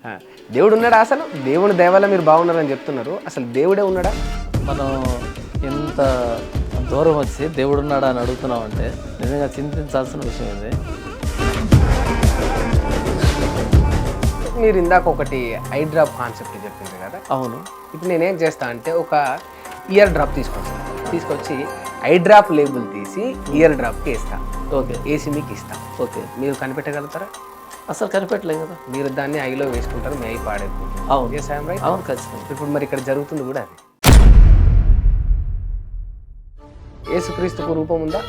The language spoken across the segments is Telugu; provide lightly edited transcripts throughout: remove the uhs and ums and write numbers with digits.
ఆ, దేవుడు ఉన్నాడా? అసలు దేవుని దయ వల్ల మీరు బాగున్నారని చెప్తున్నారు, అసలు దేవుడే ఉన్నాడా? మనం ఇంత దూరం వచ్చి దేవుడు ఉన్నాడా అని అడుగుతున్నామంటే నిజంగా చింతించాల్సిన విషయం ఇది. మీరు ఇందాక ఒకటి ఐ డ్రాప్ కాన్సెప్ట్ చెప్పింది కదా. అవును. ఇప్పుడు నేనేం చేస్తా అంటే ఒక ఇయర్ డ్రాప్ తీసుకొచ్చి ఐ డ్రాప్ లేబుల్ తీసి ఇయర్ డ్రాప్కి వేస్తా. ఓకే. వేసి మీకు ఇస్తా. ఓకే. మీరు కనిపెట్టగలుగుతారా? అసలు కనిపెట్టలేదు కదా. మీరు దాన్ని ఐలో వేసుకుంటారు, మీ ఐ పాడైపోతుంది. అవును. రైట్? అవును, ఖచ్చితంగా. ఇప్పుడు మరి ఇక్కడ జరుగుతుంది కూడా అది. యేసుక్రీస్తుకు రూపం ఉందా?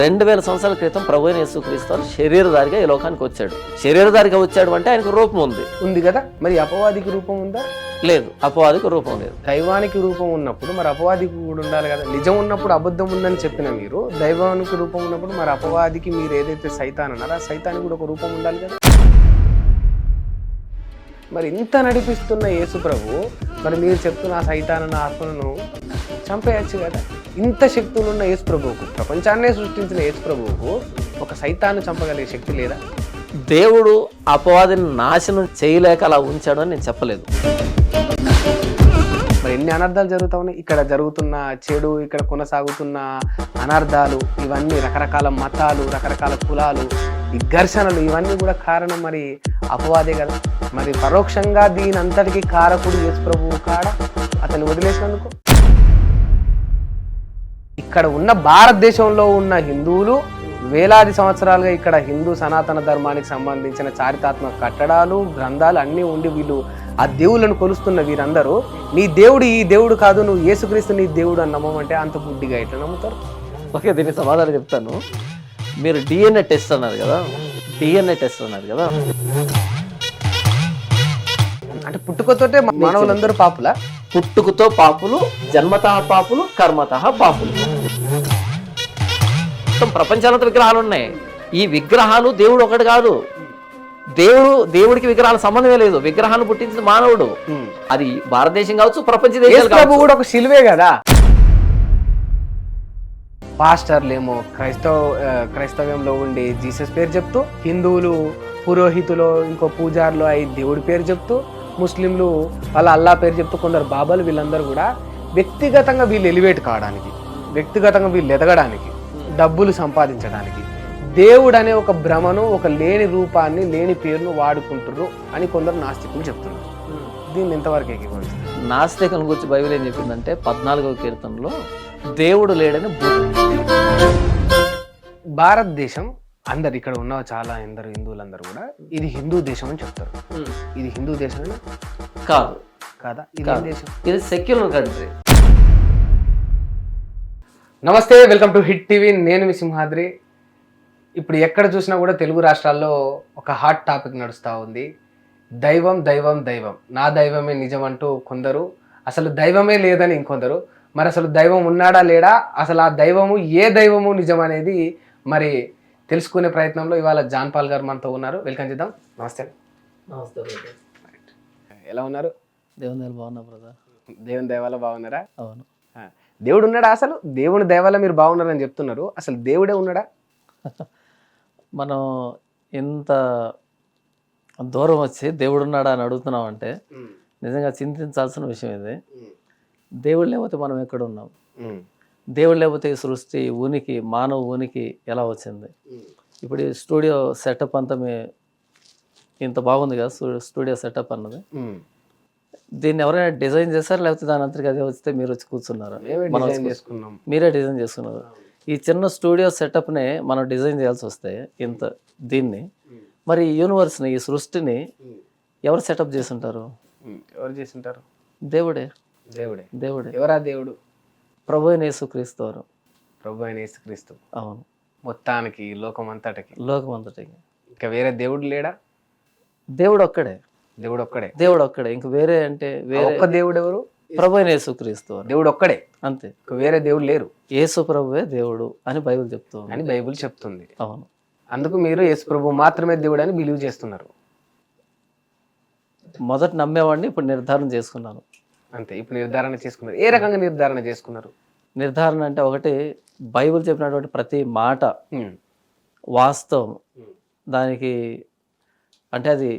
2000 సంవత్సరాల క్రితం ప్రభు అయిన యేసుక్రీస్తు శరీరధారిగా ఈ లోకానికి వచ్చాడు. శరీరధారిగా వచ్చాడు అంటే ఆయనకు రూపం ఉంది కదా. మరి అపవాదికి రూపం ఉందా? లేదు, అపవాదికి రూపం లేదు. దైవానికి రూపం ఉన్నప్పుడు మరి అపవాదికి కూడా ఉండాలి కదా. నిజం ఉన్నప్పుడు అబద్ధం ఉందని చెప్పిన మీరు, దైవానికి రూపం ఉన్నప్పుడు మరి అపవాదికి మీరు ఏదైతే సైతాన్ అన్నారో ఆ సైతానికి కూడా ఒక రూపం ఉండాలి కదా. మరి ఇంత నడిపిస్తున్న యేసు ప్రభు మరి మీరు చెప్తున్న ఆ సైతానన్న ఆత్మను చంపేయచ్చు కదా. ఇంత శక్తులు ఉన్న యేసు ప్రభువుకు, ప్రపంచాన్నే సృష్టించిన యేసు ప్రభువుకు ఒక సైతాన్ని చంపగలిగే శక్తి లేదా? దేవుడు అపవాదిని నాశనం చేయలేక అలా ఉంచాడు అని నేను చెప్పలేదు. మరి ఎన్ని అనర్థాలు జరుగుతా ఉన్నాయి. ఇక్కడ జరుగుతున్న చెడు, ఇక్కడ కొనసాగుతున్న అనర్థాలు, ఇవన్నీ రకరకాల మతాలు, రకరకాల కులాలు, ఈ ఘర్షణలు, ఇవన్నీ కూడా కారణం మరి అపవాదే కదా. మరి పరోక్షంగా దీని అంతటికి కారకుడు యేసు ప్రభువు కాడ అతన్ని వదిలేసినందుకు. ఇక్కడ ఉన్న భారతదేశంలో ఉన్న హిందువులు వేలాది సంవత్సరాలుగా ఇక్కడ హిందూ సనాతన ధర్మానికి సంబంధించిన చారిత్రాత్మక కట్టడాలు, గ్రంథాలు అన్నీ ఉండి వీళ్ళు ఆ దేవుళ్ళను కొలుస్తున్న వీరందరూ నీ దేవుడు ఈ దేవుడు కాదు, నువ్వు యేసుక్రీస్తు నీ దేవుడు అని నమ్మమంటే అంత బుద్ధిగా ఎట్లా నమ్ముతారు? ఓకే, దీనికి సమాధానం చెప్తాను. మీరు డిఎన్ఏ టెస్ట్ అన్నారు కదా, అంటే పుట్టుకతోటే మానవులందరూ పాపులా? పుట్టుకతో పాపులు, జన్మతః పాపులు, కర్మతః పాపులు. మొత్తం ప్రపంచాలంతా విగ్రహాలు ఉన్నాయి. ఈ విగ్రహాలు దేవుడు ఒకటి కాదు. దేవుడికి విగ్రహాల సంబంధమే లేదు. విగ్రహాన్ని పుట్టించిన మానవుడు. అది భారతదేశం కావచ్చు, ప్రపంచ దేశాలు కూడా ఒక శిలువే కదా. పాస్టర్లేమో క్రైస్తవ్యంలో ఉండి జీసస్ పేరు చెప్తూ, హిందువులు పురోహితులు ఇంకో పూజారులు అయి దేవుడి పేరు చెప్తూ, ముస్లింలు వాళ్ళ అల్లా పేరు చెప్తూ, కొందరు బాబాలు, వీళ్ళందరూ కూడా వ్యక్తిగతంగా వీళ్ళు ఎలివేట్ కావడానికి, వ్యక్తిగతంగా వీళ్ళు ఎదగడానికి, డబ్బులు సంపాదించడానికి దేవుడు అనే ఒక భ్రమను, ఒక లేని రూపాన్ని, లేని పేరును వాడుకుంటుర్రు అని కొందరు నాస్తికులు చెప్తున్నారు. దీన్ని ఎంతవరకు ఏకీభవిస్తారు? నాస్తికుల గురించి బైబిల్ ఏం చెప్పిందంటే 14వ కీర్తనలో దేవుడు లేడని. భారతదేశం అందరు ఇక్కడ ఉన్న చాలా ఎందరు హిందువులందరూ కూడా ఇది హిందూ దేశం అని చెప్తారు. ఇది హిందూ దేశమేనా? కాదు. కాదా? ఇది దేశం, ఇది సెక్యులర్ కంట్రీ. నమస్తే, వెల్కమ్ టు హిట్ టీవీ. నేను మీ సింహాద్రి. ఇప్పుడు ఎక్కడ చూసినా కూడా తెలుగు రాష్ట్రాల్లో ఒక హాట్ టాపిక్ నడుస్తూ ఉంది. దైవం దైవం దైవం, నా దైవమే నిజం అంటూ కొందరు, అసలు దైవమే లేదని ఇంకొందరు. మరి అసలు దైవం ఉన్నాడా లేడా, అసలు ఆ దైవము ఏ దైవము నిజం అనేది మరి తెలుసుకునే ప్రయత్నంలో ఇవాళ జాన్ పాల్ గారు మనతో ఉన్నారు. వెల్కమ్ చేద్దాం. నమస్తే. నమస్తే. ఎలా ఉన్నారు? దేవుని దయ బాగున్నా బ్రదర్. దేవుని దయ వల్ల బాగున్నారా? అవును. దేవుడు ఉన్నాడా? అసలు దేవుని దయ వల్ల మీరు బాగున్నారని చెప్తున్నారు, అసలు దేవుడే ఉన్నాడా? మనం ఇంత దూరం వచ్చి దేవుడు ఉన్నాడా అని అడుగుతున్నామంటే నిజంగా చింతించాల్సిన విషయం ఇది. దేవుడు లేకపోతే మనం ఎక్కడ ఉన్నాం? దేవుడు లేకపోతే ఈ సృష్టి ఉనికి, మానవ ఉనికి ఎలా వచ్చింది? ఇప్పుడు ఈ స్టూడియో సెటప్ అంతా ఇంత బాగుంది కదా స్టూడియో సెటప్ అన్నది. దీన్ని ఎవరైనా డిజైన్ చేశారు, లేకపోతే దాని అంతటికి అదే వస్తే మీరు వచ్చి కూర్చున్నారు? మీరే డిజైన్ చేసుకున్నారు. ఈ చిన్న స్టూడియో సెటప్ని మనం డిజైన్ చేయాల్సి వస్తే ఇంత దీన్ని, మరి ఈ యూనివర్స్ని, ఈ సృష్టిని ఎవరు సెటప్ చేసుంటారు? ఎవరు చేసింటారు? దేవుడే. దేవుడే. దేవుడే. ఎవరా దేవుడు? ప్రభు అయిన యేసుక్రీస్తు వారు. ప్రభు అయిన యేసుక్రీస్తు. అవును. మొత్తానికి లోకం అంతటికి. ఇంకా వేరే దేవుడు లేడా? దేవుడు ఒక్కడే. దేవుడు ఒక్కడే. దేవుడు ఒక్కడే. ఇంక వేరే అంటే వేరే ఒక్క దేవుడు ఎవరు? ప్రభు అయిన యేసుక్రీస్తు వారు. దేవుడు ఒక్కడే, అంతే. వేరే దేవుడు లేరు. యేసు ప్రభువే దేవుడు అని బైబిల్ చెప్తుంది. అని బైబిల్ చెప్తుంది. అవును. అందుకు మీరు యేసు ప్రభు మాత్రమే దేవుడు అని బిలీవ్ చేస్తున్నారు. మొదట నమ్మేవాడిని, ఇప్పుడు నిర్ధారణ చేసుకున్నాను. అంతే. ఇప్పుడు నిర్ధారణ చేసుకున్నారు. ఏ రకంగా నిర్ధారణ చేసుకున్నారు? నిర్ధారణ అంటే ఒకటి, బైబిల్ చెప్పినటువంటి ప్రతి మాట వాస్తవం, దానికి అంటే అది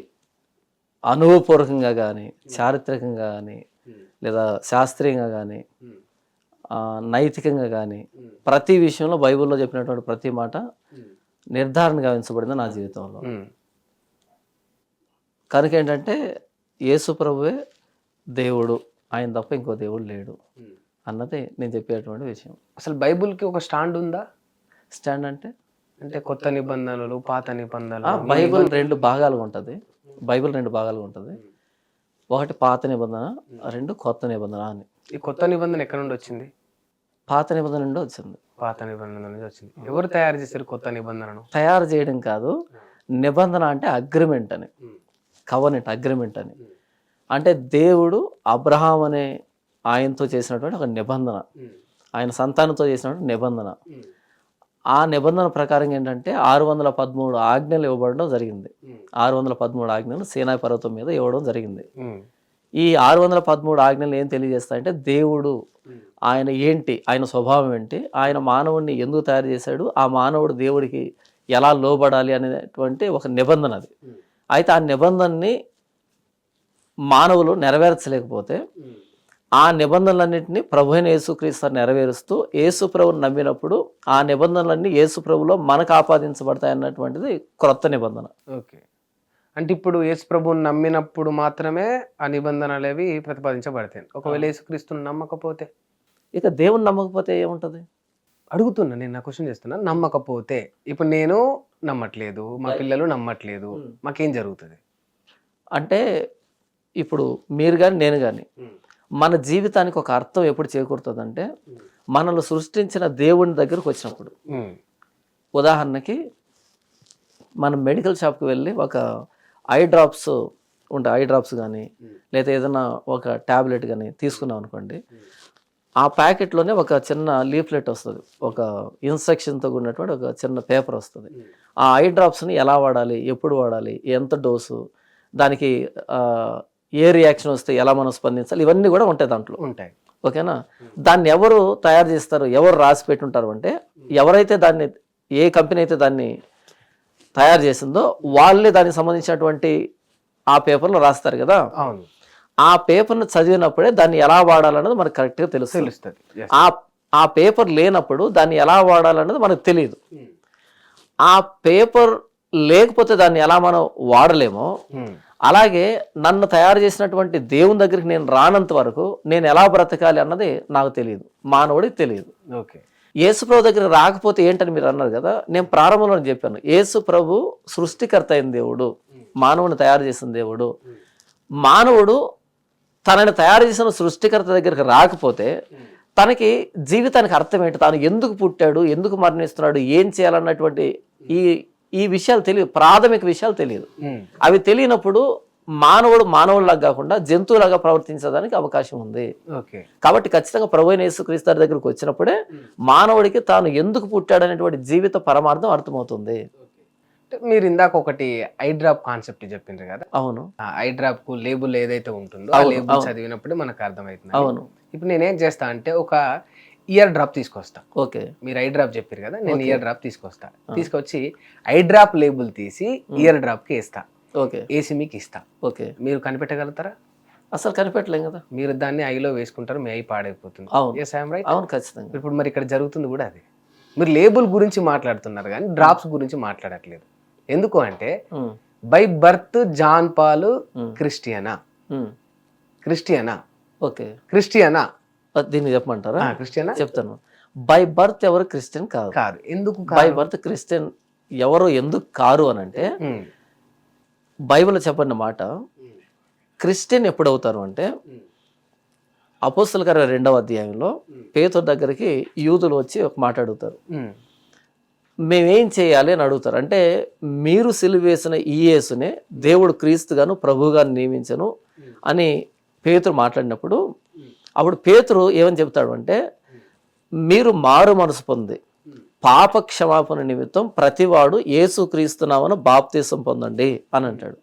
అనుభవపూర్వకంగా కానీ, చారిత్రకంగా కానీ, లేదా శాస్త్రీయంగా కానీ, నైతికంగా కానీ, ప్రతి విషయంలో బైబిల్లో చెప్పినటువంటి ప్రతి మాట నిర్ధారణ గావించబడింది నా జీవితంలో. కనుక ఏంటంటే యేసు ప్రభువే దేవుడు, ఆయన తప్ప ఇంకో దేవుడు లేడు అన్నది నేను చెప్పేటువంటి విషయం. అసలు బైబిల్కి ఒక స్టాండ్ ఉందా? స్టాండ్ అంటే అంటే కొత్త నిబంధనలు, పాత నిబంధనలు. బైబిల్ 2 భాగాలుగా ఉంటుంది. బైబిల్ 2 భాగాలుగా ఉంటుంది. ఒకటి పాత నిబంధన, 2 కొత్త నిబంధన అని. ఈ కొత్త నిబంధన ఎక్కడ నుండి వచ్చింది? పాత నిబంధన నుండి వచ్చింది. పాత నిబంధన నుంచి వచ్చింది. ఎవరు తయారు చేశారు కొత్త నిబంధనను? తయారు చేయడం కాదు, నిబంధన అంటే అగ్రిమెంట్ అని, కవనెంట్ అగ్రిమెంట్ అని. అంటే దేవుడు అబ్రహాం అనే ఆయనతో చేసినటువంటి ఒక నిబంధన, ఆయన సంతానంతో చేసినటువంటి నిబంధన. ఆ నిబంధన ప్రకారం ఏంటంటే 613 ఆజ్ఞలు ఇవ్వబడడం జరిగింది. 613 ఆజ్ఞలు సీనాయి పర్వతం మీద ఇవ్వడం జరిగింది. ఈ 613 ఆజ్ఞలు ఏం తెలియజేస్తాయంటే దేవుడు ఆయన ఏంటి, ఆయన స్వభావం ఏంటి, ఆయన మానవుడిని ఎందుకు తయారు చేశాడు, ఆ మానవుడు దేవుడికి ఎలా లోబడాలి అనేటువంటి ఒక నిబంధన అది. అయితే ఆ నిబంధనని మానవులు నెరవేర్చలేకపోతే ఆ నిబంధనలన్నింటినీ ప్రభు అయిన యేసుక్రీస్తు నెరవేరుస్తూ యేసు ప్రభుని నమ్మినప్పుడు ఆ నిబంధనలన్నీ యేసు ప్రభులో మనకు ఆపాదించబడతాయి అన్నటువంటిది క్రొత్త నిబంధన. ఓకే, అంటే ఇప్పుడు యేసు ప్రభుని నమ్మినప్పుడు మాత్రమే ఆ నిబంధనలు అవి ప్రతిపాదించబడతాయి. ఒకవేళ యేసుక్రీస్తుని నమ్మకపోతే, ఇక దేవుని నమ్మకపోతే ఏముంటుంది? అడుగుతున్నా, నేను నా క్వశ్చన్ చేస్తున్నా. నమ్మకపోతే, ఇప్పుడు నేను నమ్మట్లేదు, మా పిల్లలు నమ్మట్లేదు, మాకేం జరుగుతుంది? అంటే ఇప్పుడు మీరు కానీ నేను కానీ మన జీవితానికి ఒక అర్థం ఎప్పుడు చేకూరుతుందంటే మనల్ని సృష్టించిన దేవుని దగ్గరకు వచ్చినప్పుడు. ఉదాహరణకి మనం మెడికల్ షాప్కి వెళ్ళి ఒక ఐ డ్రాప్స్ ఉంటాయి, ఐ డ్రాప్స్ కానీ లేదా ఏదైనా ఒక ట్యాబ్లెట్ కానీ తీసుకున్నాం అనుకోండి, ఆ ప్యాకెట్లోనే ఒక చిన్న లీఫ్లెట్ వస్తుంది, ఒక ఇన్స్ట్రక్షన్తో ఉన్నటువంటి ఒక చిన్న పేపర్ వస్తుంది. ఆ ఐ డ్రాప్స్ని ఎలా వాడాలి, ఎప్పుడు వాడాలి, ఎంత డోసు, దానికి ఏ రియాక్షన్ వస్తే ఎలా మనం స్పందించాలి, ఇవన్నీ కూడా ఉంటాయి దాంట్లో. ఉంటాయి. ఓకేనా? దాన్ని ఎవరు తయారు చేస్తారు, ఎవరు రాసి పెట్టుంటారు అంటే ఎవరైతే దాన్ని, ఏ కంపెనీ అయితే దాన్ని తయారు చేసిందో వాళ్ళే దానికి సంబంధించినటువంటి ఆ పేపర్లో రాస్తారు కదా. అవును. ఆ పేపర్ను చదివినప్పుడే దాన్ని ఎలా వాడాలన్నది మనకు కరెక్ట్గా తెలుస్తుంది. ఆ పేపర్ లేనప్పుడు దాన్ని ఎలా వాడాలన్నది మనకు తెలియదు. ఆ పేపర్ లేకపోతే దాన్ని ఎలా మనం వాడలేమో, అలాగే నన్ను తయారు చేసినటువంటి దేవుని దగ్గరికి నేను రానంత వరకు నేను ఎలా బ్రతకాలి అన్నది నాకు తెలియదు, మానవుడికి తెలియదు. ఓకే, యేసు ప్రభు దగ్గర రాకపోతే ఏంటని మీరు అన్నారు కదా, నేను ప్రారంభంలో చెప్పాను. యేసు ప్రభు సృష్టికర్త అయిన దేవుడు, మానవుని తయారు చేసిన దేవుడు. మానవుడు తనని తయారు చేసిన సృష్టికర్త దగ్గరికి రాకపోతే తనకి జీవితానికి అర్థం ఏంటి, తాను ఎందుకు పుట్టాడు, ఎందుకు మరణిస్తున్నాడు, ఏం చేయాలన్నటువంటి ఈ విషయాలు తెలియదు, ప్రాథమిక విషయాలు తెలియదు. అవి తెలియనప్పుడు మానవుడు మానవుడిలాగా కాకుండా జంతువులాగా ప్రవర్తించడానికి అవకాశం ఉంది. కాబట్టి ఖచ్చితంగా ప్రభు అయిన యేసుక్రీస్తు దగ్గరికి వచ్చినప్పుడే మానవుడికి తాను ఎందుకు పుట్టాడు అనేటువంటి జీవిత పరమార్థం అర్థమవుతుంది. మీరు ఇందాక ఒకటి ఐ డ్రాప్ కాన్సెప్ట్ చెప్పిండ్రు కదా. అవును. ఐ డ్రాప్ కు లేబుల్ ఏదైతే ఉంటుందో ఆ లేబుల్ చదివినప్పుడు మనకు అర్థమవుతుంది. అవును. ఇప్పుడు నేనేం చేస్తా అంటే ఒక ఇయర్ డ్రాప్ తీసుకొస్తా. ఓకే, మీరు ఐ డ్రాప్ చెప్పారు కదా, నేను ఇయర్ డ్రాప్ తీసుకొస్తా. తీసుకొచ్చి ఐ డ్రాప్ లేబుల్ తీసి ఇయర్ డ్రాప్ కి వేస్తా. ఓకే, వేసి మీకు ఇస్తా. ఓకే, మీరు కనిపెట్టగలుగుతారా? అసలు కనిపెట్టలేం కదా. మీరు దాన్ని ఐలో వేసుకుంటారు, మీ ఐ పాడైపోతుంది. అవును, ఖచ్చితంగా. ఇప్పుడు మరి ఇక్కడ జరుగుతుంది కూడా అదే. మీరు లేబుల్ గురించి మాట్లాడుతున్నారు కానీ డ్రాప్స్ గురించి మాట్లాడట్లేదు. ఎందుకు అంటే బై బర్త్ జాన్ పాల్ క్రిస్టియనా? ఓకే, క్రిస్టియనా దీన్ని చెప్పమంటారా? క్రిస్టియనా చెప్తాను. బై బర్త్ ఎవరు క్రిస్టియన్ కాదు. ఎందుకు బై బర్త్ క్రిస్టియన్ ఎవరు ఎందుకు కారు అని అంటే బైబిల్ చెప్పిన మాట, క్రిస్టియన్ ఎప్పుడు అవుతారు అంటే అపోస్తలుల కార్యాలు 2వ అధ్యాయంలో పేతురు దగ్గరికి యూదులు వచ్చి ఒక మాట అడుగుతారు, మేమేం చేయాలి అని అడుగుతారు. అంటే మీరు సిలువ వేసిన ఈ యేసునే దేవుడు క్రీస్తుగాను ప్రభువుగాను నియమించను అని పేతురు మాట్లాడినప్పుడు, అప్పుడు పేతురు ఏమని చెప్తాడు అంటే, మీరు మారు మనసు పొంది పాప క్షమాపణ నిమిత్తం ప్రతివాడు యేసు క్రీస్తునామన బాప్తీసం పొందండి అని అంటాడు.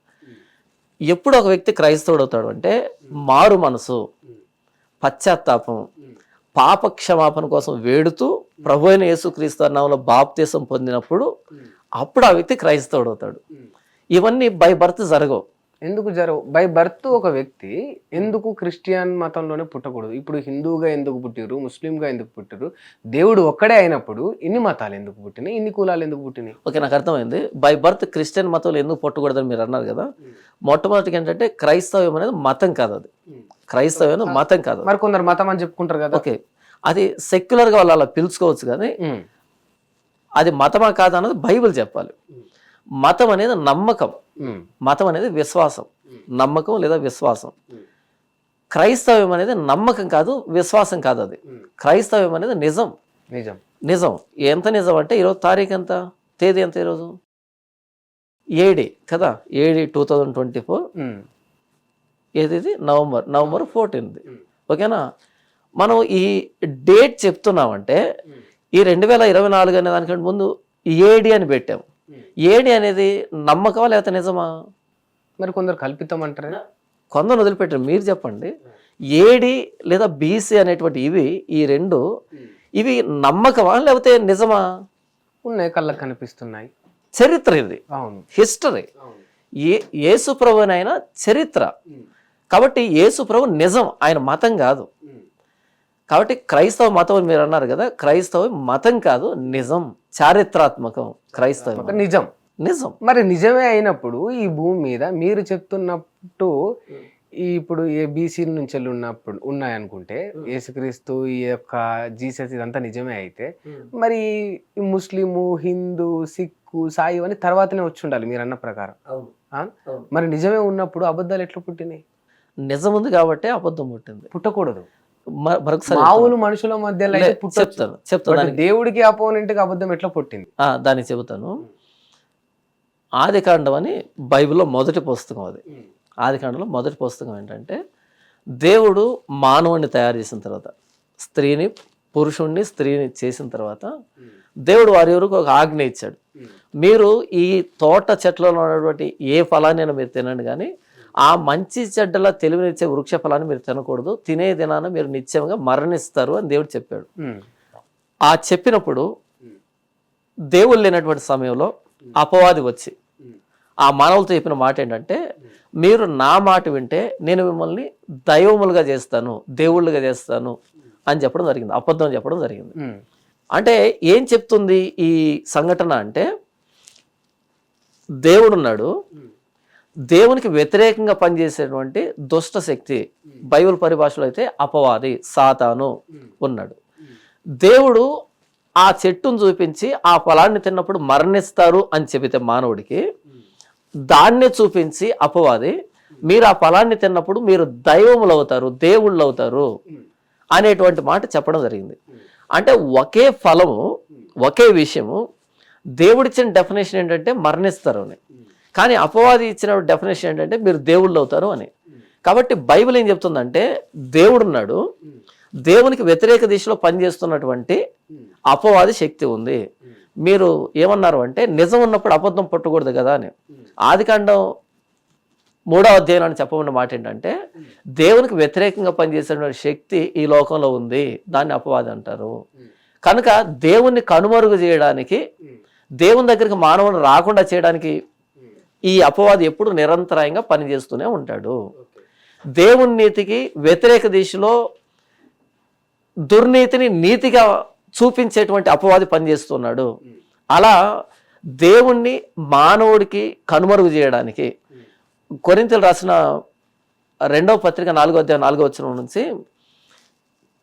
ఎప్పుడు ఒక వ్యక్తి క్రైస్తవుడు అవుతాడు అంటే మారు మనసు, పశ్చాత్తాపం, పాప క్షమాపణ కోసం వేడుతూ ప్రభు అయిన యేసు క్రీస్తు నామములో బాప్తీసం పొందినప్పుడు అప్పుడు ఆ వ్యక్తి క్రైస్తవుడు అవుతాడు. ఇవన్నీ బై బర్త్ జరగవు. ఎందుకు బై బర్త్ ఒక వ్యక్తి ఎందుకు క్రిస్టియన్ మతంలోనే పుట్టకూడదు? ఇప్పుడు హిందూగా ఎందుకు పుట్టిరు, ముస్లింగా ఎందుకు పుట్టిరు? దేవుడు ఒక్కడే అయినప్పుడు ఇన్ని మతాలు ఎందుకు పుట్టినాయి, ఇన్ని కులాలు ఎందుకు పుట్టినాయి? ఓకే, నాకు అర్థమైంది. బై బర్త్ క్రిస్టియన్ మతంలో ఎందుకు పుట్టకూడదని మీరు అన్నారు కదా. మొట్టమొదటిగా ఏంటంటే క్రైస్తవ్యం అనేది మతం కాదు. అది క్రైస్తవ్యం అనేది మతం కాదు. మరి కొందరు మతం అని చెప్పుకుంటారు కదా. ఓకే, అది సెక్యులర్గా వాళ్ళు అలా పిలుచుకోవచ్చు, కానీ అది మతమా కాదా అన్నది బైబిల్ చెప్పాలి. మతం అనేది నమ్మకం, మతం అనేది విశ్వాసం, నమ్మకం లేదా విశ్వాసం. క్రైస్తవ్యం అనేది నమ్మకం కాదు, విశ్వాసం కాదు. అది క్రైస్తవ్యం అనేది నిజం. నిజం నిజం ఎంత నిజం అంటే ఈరోజు తారీఖు ఎంత, తేదీ ఎంత, ఈరోజు 7 కదా, 7 2024. ఏది నవంబర్ 14. ఓకేనా. మనం ఈ డేట్ చెప్తున్నామంటే ఈ 2024 అనే దానికంటే ముందు ఏడి అని పెట్టాము. ఏడి అనేది నమ్మకమా లేకపోతే నిజమా? మరి కొందరు కల్పితం అంటారా? కొందరు వదిలిపెట్టారు, మీరు చెప్పండి. ఏడి లేదా బీసీ అనేటువంటి ఈ రెండు ఇవి నమ్మకమా లేకపోతే నిజమా? ఉన్నాయి, కళ్ళకు కనిపిస్తున్నాయి. చరిత్ర ఇది, అవును, హిస్టరీ. యేసు ప్రభునైనా చరిత్ర. కాబట్టి యేసు ప్రభు నిజం, ఆయన మతం కాదు. కాబట్టి క్రైస్తవ మతం అని మీరు అన్నారు కదా, క్రైస్తవ మతం కాదు, నిజం, చారిత్రాత్మకం. క్రైస్తవం నిజం. నిజం. మరి నిజమే అయినప్పుడు ఈ భూమి మీద మీరు చెప్తున్నట్టు ఇప్పుడు ఏ బీసీ నుంచి ఉన్నప్పుడు ఉన్నాయనుకుంటే యేసుక్రీస్తు, ఈ యొక్క జీసస్ ఇదంతా నిజమే అయితే మరి ముస్లిము, హిందూ, సిక్కు, సాయి అని తర్వాతనే వచ్చి ఉండాలి మీరు అన్న ప్రకారం. మరి నిజమే ఉన్నప్పుడు అబద్ధాలు ఎట్లా పుట్టినాయి? నిజం ఉంది కాబట్టి అబద్ధం పుట్టింది. పుట్టకూడదు. మరొకసారి మామూలు మనుషుల మధ్యలో చెప్తాను. దేవుడికి అపోనెంట్ కి అబద్ధం ఎట్లా పుట్టింది? దాన్ని చెబుతాను. ఆదికాండం అని బైబిల్లో మొదటి పుస్తకం. అది ఆదికాండంలో మొదటి పుస్తకం ఏంటంటే, దేవుడు మానవుడిని తయారు చేసిన తర్వాత, పురుషుణ్ణి స్త్రీని చేసిన తర్వాత దేవుడు వారి వరకు ఒక ఆజ్ఞ ఇచ్చాడు. మీరు ఈ తోట చెట్లలో ఉన్నటువంటి ఏ ఫలాన్ని మీరు తినండి, కానీ ఆ మంచి చెడ్డలా తెలివినిచ్చే వృక్ష ఫలాన్ని మీరు తినకూడదు, తినే దినాన మీరు నిత్యంగా మరణిస్తారు అని దేవుడు చెప్పాడు. ఆ చెప్పినప్పుడు దేవుడు లేనటువంటి సమయంలో అపవాది వచ్చి ఆ మానవులతో చెప్పిన మాట ఏంటంటే, మీరు నా మాట వింటే నేను మిమ్మల్ని దైవములుగా చేస్తాను, దేవుళ్ళుగా చేస్తాను అని చెప్పడం జరిగింది. అబద్ధం చెప్పడం జరిగింది. అంటే ఏం చెప్తుంది ఈ సంఘటన అంటే, దేవుడున్నాడు, దేవునికి వ్యతిరేకంగా పనిచేసేటువంటి దుష్ట శక్తి, బైబిల్ పరిభాషలో అయితే అపవాది, సాతాను ఉన్నాడు. దేవుడు ఆ చెట్టును చూపించి ఆ ఫలాన్ని తిన్నప్పుడు మరణిస్తారు అని చెబితే మానవుడికి, దాన్నే చూపించి అపవాది మీరు ఆ ఫలాన్ని తిన్నప్పుడు మీరు దైవములు అవుతారు, దేవుళ్ళు అవుతారు అనేటువంటి మాట చెప్పడం జరిగింది. అంటే ఒకే ఫలము, ఒకే విషయము, దేవుడిచ్చిన డెఫినేషన్ ఏంటంటే మరణిస్తారు అని, కానీ అపవాది ఇచ్చిన డెఫినేషన్ ఏంటంటే మీరు దేవుళ్ళు అవుతారు అని. కాబట్టి బైబిల్ ఏం చెప్తుందంటే, దేవుడున్నాడు, దేవునికి వ్యతిరేక దిశలో పనిచేస్తున్నటువంటి అపవాది శక్తి ఉంది. మీరు ఏమన్నారు అంటే, నిజం ఉన్నప్పుడు అబద్ధం పట్టకూడదు కదా అని. ఆదికాండం 3వ అధ్యాయం అని చెప్పబడిన మాట ఏంటంటే, దేవునికి వ్యతిరేకంగా పనిచేసేటువంటి శక్తి ఈ లోకంలో ఉంది, దాన్ని అపవాది అంటారు. కనుక దేవుణ్ణి కనుమరుగు చేయడానికి, దేవుని దగ్గరికి మానవుని రాకుండా చేయడానికి ఈ అపవాది ఎప్పుడు నిరంతరాయంగా పనిచేస్తూనే ఉంటాడు. దేవుని నీతికి వ్యతిరేక దిశలో దుర్నీతిని నీతిగా చూపించేటువంటి అపవాది పనిచేస్తున్నాడు. అలా దేవుణ్ణి మానవుడికి కనుమరుగు చేయడానికి కొరింథీయులకు రాసిన 2వ పత్రిక 4వ అధ్యాయం 4వ వచనం నుంచి,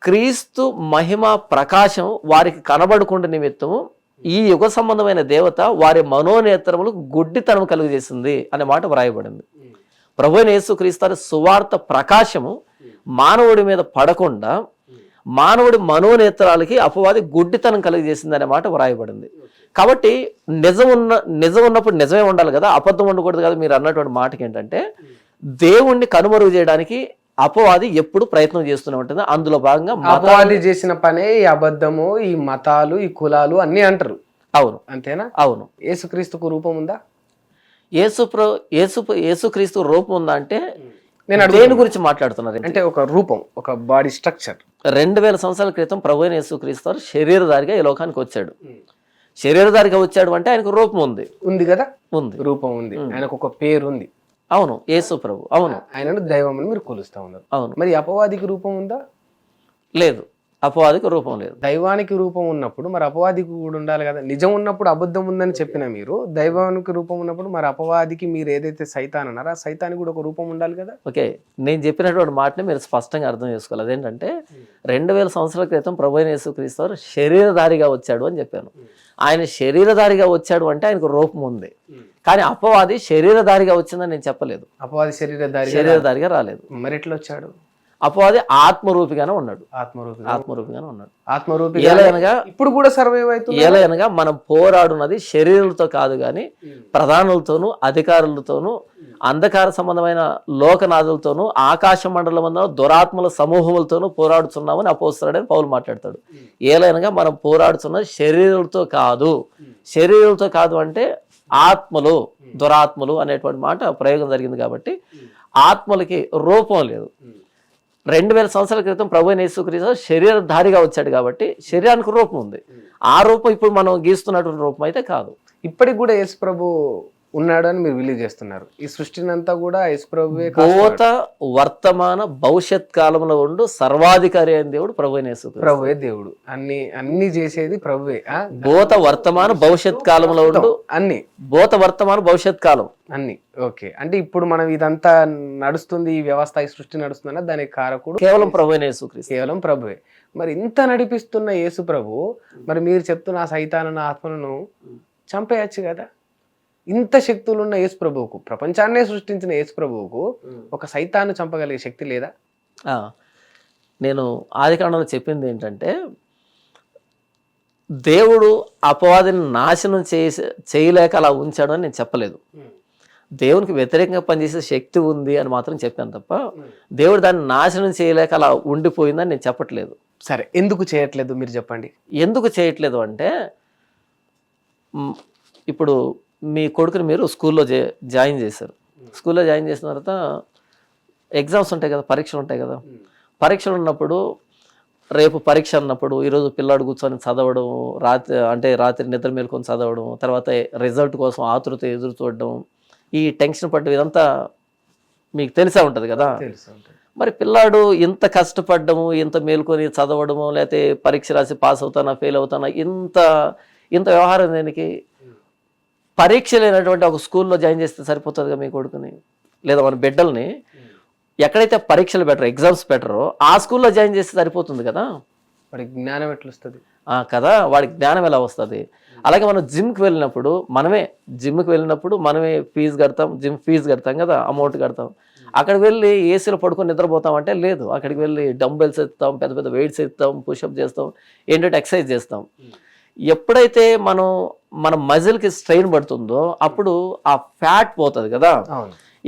క్రీస్తు మహిమ ప్రకాశం వారికి కనబడకుండా నిమిత్తము ఈ యుగ సంబంధమైన దేవత వారి మనోనేత్రములకు గుడ్డితనం కలుగజేసింది అనే మాట వ్రాయబడింది. ప్రభువైన యేసుక్రీస్తు సువార్త ప్రకాశము మానవుడి మీద పడకుండా మానవుడి మనోనేత్రాలకి అపవాది గుడ్డితనం కలిగజేసింది అనే మాట వ్రాయబడింది. కాబట్టి నిజం ఉన్నప్పుడు నిజమే ఉండాలి కదా, అబద్ధం ఉండకూడదు కదా. మీరు అన్నటువంటి మాటకి ఏంటంటే, దేవుణ్ణి కనుమరుగు చేయడానికి అపవాది ఎప్పుడు ప్రయత్నం చేస్తూనే ఉంటుంది. అందులో భాగంగా అపవాది చేసిన పనే ఈ అబద్ధము, ఈ మతాలు, ఈ కులాలు అన్ని అంటారు. అవును, అంతేనా? అవును. యేసుక్రీస్తుకు రూపం ఉందా? యేసుక్రీస్తు రూపం ఉందా అంటే, నేను దేని గురించి మాట్లాడుతున్నారు అంటే ఒక రూపం, ఒక బాడీ స్ట్రక్చర్. 2000 సంవత్సరాల క్రితం ప్రభువైన యేసుక్రీస్తు శరీరధారిగా ఈ లోకానికి వచ్చాడు. శరీరధారిగా వచ్చాడు అంటే ఆయనకు రూపం ఉంది కదా, ఉంది, రూపం ఉంది, ఆయనకు ఒక పేరు ఉంది. అవును, యేసు ప్రభు, అవును ఆయనను దైవం అని మీరు కొలుస్తా ఉన్నారు. అవును. మరి అపవాదికి రూపం ఉందా? లేదు, అపవాదికి రూపం లేదు. దైవానికి రూపం ఉన్నప్పుడు మరి అపవాదికి కూడా ఉండాలి కదా. నిజం ఉన్నప్పుడు అబద్ధం ఉందని చెప్పిన మీరు, దైవానికి రూపం ఉన్నప్పుడు మరి అపవాదికి మీరు ఏదైతే సైతాన్ అన్నారో ఆ సైతానికి కూడా ఒక రూపం ఉండాలి కదా. ఓకే, నేను చెప్పినటువంటి మాటని మీరు స్పష్టంగా అర్థం చేసుకోవాలి. అదేంటంటే 2000 సంవత్సరాల క్రితం ప్రభువైన యేసుక్రీస్తు వారు శరీరధారిగా వచ్చాడు అని చెప్పాను. ఆయన శరీరధారిగా వచ్చాడు అంటే ఆయనకు రూపం ఉంది. కానీ అపవాది శరీరధారిగా వచ్చిందని నేను చెప్పలేదు. అపవాది శరీరధారిగా రాలేదు. మరి ఎట్లా వచ్చాడు? అపవాది ఆత్మరూపిగానే ఉన్నాడు. ఆత్మరూపిగానే ఉన్నాడు. ఆత్మరూపి ఏలయనగా ఇప్పుడు కూడా సర్వైవ్ అవుతుంది. ఏలయనగా మనం పోరాడున్నది శరీరులతో కాదు కానీ ప్రధానులతోనూ అధికారులతోనూ అంధకార సంబంధమైన లోకనాథులతోనూ ఆకాశ మండలమందు దురాత్మల సమూహములతోనూ పోరాడుతున్నామని అపోస్తలుడైన పౌలు మాట్లాడతాడు. ఏలయనగా మనం పోరాడుతున్నది శరీరులతో కాదు. శరీరులతో కాదు అంటే ఆత్మలు, దురాత్మలు అనేటువంటి మాట ప్రయోగం జరిగింది. కాబట్టి ఆత్మలకి రూపం లేదు. 2000 సంవత్సరాల క్రితం ప్రభువైన యేసుక్రీస్తు శరీరధారిగా వచ్చాడు కాబట్టి శరీరానికి రూపం ఉంది. ఆ రూపం ఇప్పుడు మనం గీస్తున్నటువంటి రూపం అయితే కాదు. ఇప్పటికి కూడా యేసు ప్రభు ఉన్నాడు అని మీరు బిలీవ్ చేస్తున్నారు. ఈ సృష్టిని అంతా కూడా యేసు ప్రభువే భూత వర్తమాన భవిష్యత్ కాలంలో ఉండు సర్వాధికారి అయిన దేవుడు ప్రభువైన యేసుక్రీస్తు. ప్రభువే దేవుడు, అన్ని చేసేది ప్రభువే. భూత వర్తమాన భవిష్యత్ కాలంలో ఉండు అన్ని, భూత వర్తమాన భవిష్యత్ కాలం అన్ని. ఓకే, అంటే ఇప్పుడు మనం ఇదంతా నడుస్తుంది, ఈ వ్యవస్థ, ఈ సృష్టి నడుస్తుందన్న దానికి కారకుడు కేవలం ప్రభువైన యేసుక్రీస్తు, కేవలం ప్రభువే. మరి ఇంత నడిపిస్తున్న యేసు ప్రభు మరి మీరు చెప్తున్న ఆ సైతానన్న ఆత్మలను చంపేయచ్చు కదా. ఇంత శక్తులున్న యేసు ప్రభువుకు, ప్రపంచాన్నే సృష్టించిన యేసు ప్రభువుకు ఒక సైతాన్ని చంపగలిగే శక్తి లేదా? నేను ఆదికాండంలో చెప్పింది ఏంటంటే దేవుడు అపవాదిని నాశనం చేయలేక అలా ఉంచాడు అని నేను చెప్పలేదు. దేవునికి వ్యతిరేకంగా పనిచేసే శక్తి ఉంది అని మాత్రం చెప్పాను తప్ప దేవుడు దాన్ని నాశనం చేయలేక అలా ఉండిపోయిందని నేను చెప్పట్లేదు. సరే, ఎందుకు చేయట్లేదు మీరు చెప్పండి. ఎందుకు చేయట్లేదు అంటే, ఇప్పుడు మీ కొడుకుని మీరు స్కూల్లో జాయిన్ చేశారు. స్కూల్లో జాయిన్ చేసిన తర్వాత ఎగ్జామ్స్ ఉంటాయి కదా, పరీక్షలు ఉంటాయి కదా. పరీక్షలు ఉన్నప్పుడు రేపు పరీక్ష అన్నప్పుడు ఈరోజు పిల్లాడు కూర్చొని చదవడం, రాత్రి నిద్ర మేలుకొని చదవడం, తర్వాత రిజల్ట్ కోసం ఆతృత ఎదురు చూడడం, ఈ టెన్షన్ పడ్డం, ఇదంతా మీకు తెలిసే ఉంటుంది కదా. మరి పిల్లాడు ఇంత కష్టపడ్డము, ఇంత మేలుకొని చదవడము, లేకపోతే పరీక్ష రాసి పాస్ అవుతానా ఫెయిల్ అవుతానా, ఇంత వ్యవహారం దేనికి? పరీక్ష లేనటువంటి ఒక స్కూల్లో జాయిన్ చేస్తే సరిపోతుందిగా మీ కొడుకుని, లేదా మన బిడ్డల్ని ఎక్కడైతే పరీక్షలు బెటర్, ఎగ్జామ్స్ బెటరో ఆ స్కూల్లో జాయిన్ చేస్తే సరిపోతుంది కదా. వాడికి జ్ఞానం ఎట్లా వస్తుంది కదా, వాడికి జ్ఞానం ఎలా వస్తుంది? అలాగే మనం జిమ్కి వెళ్ళినప్పుడు మనమే ఫీజు కడతాం, జిమ్ ఫీజు కడతాం కదా, అమౌంట్ కడతాం. అక్కడికి వెళ్ళి ఏసీలో పడుకొని నిద్రపోతాం అంటే లేదు. అక్కడికి వెళ్ళి డంబెల్స్ ఎత్తుతాం, పెద్ద పెద్ద వెయిట్స్ ఎత్తుతాం, పుషప్ చేస్తాం, ఏంటంటే ఎక్సర్సైజ్ చేస్తాం. ఎప్పుడైతే మన మజిల్కి స్ట్రెయిన్ పడుతుందో అప్పుడు ఆ ఫ్యాట్ పోతుంది కదా.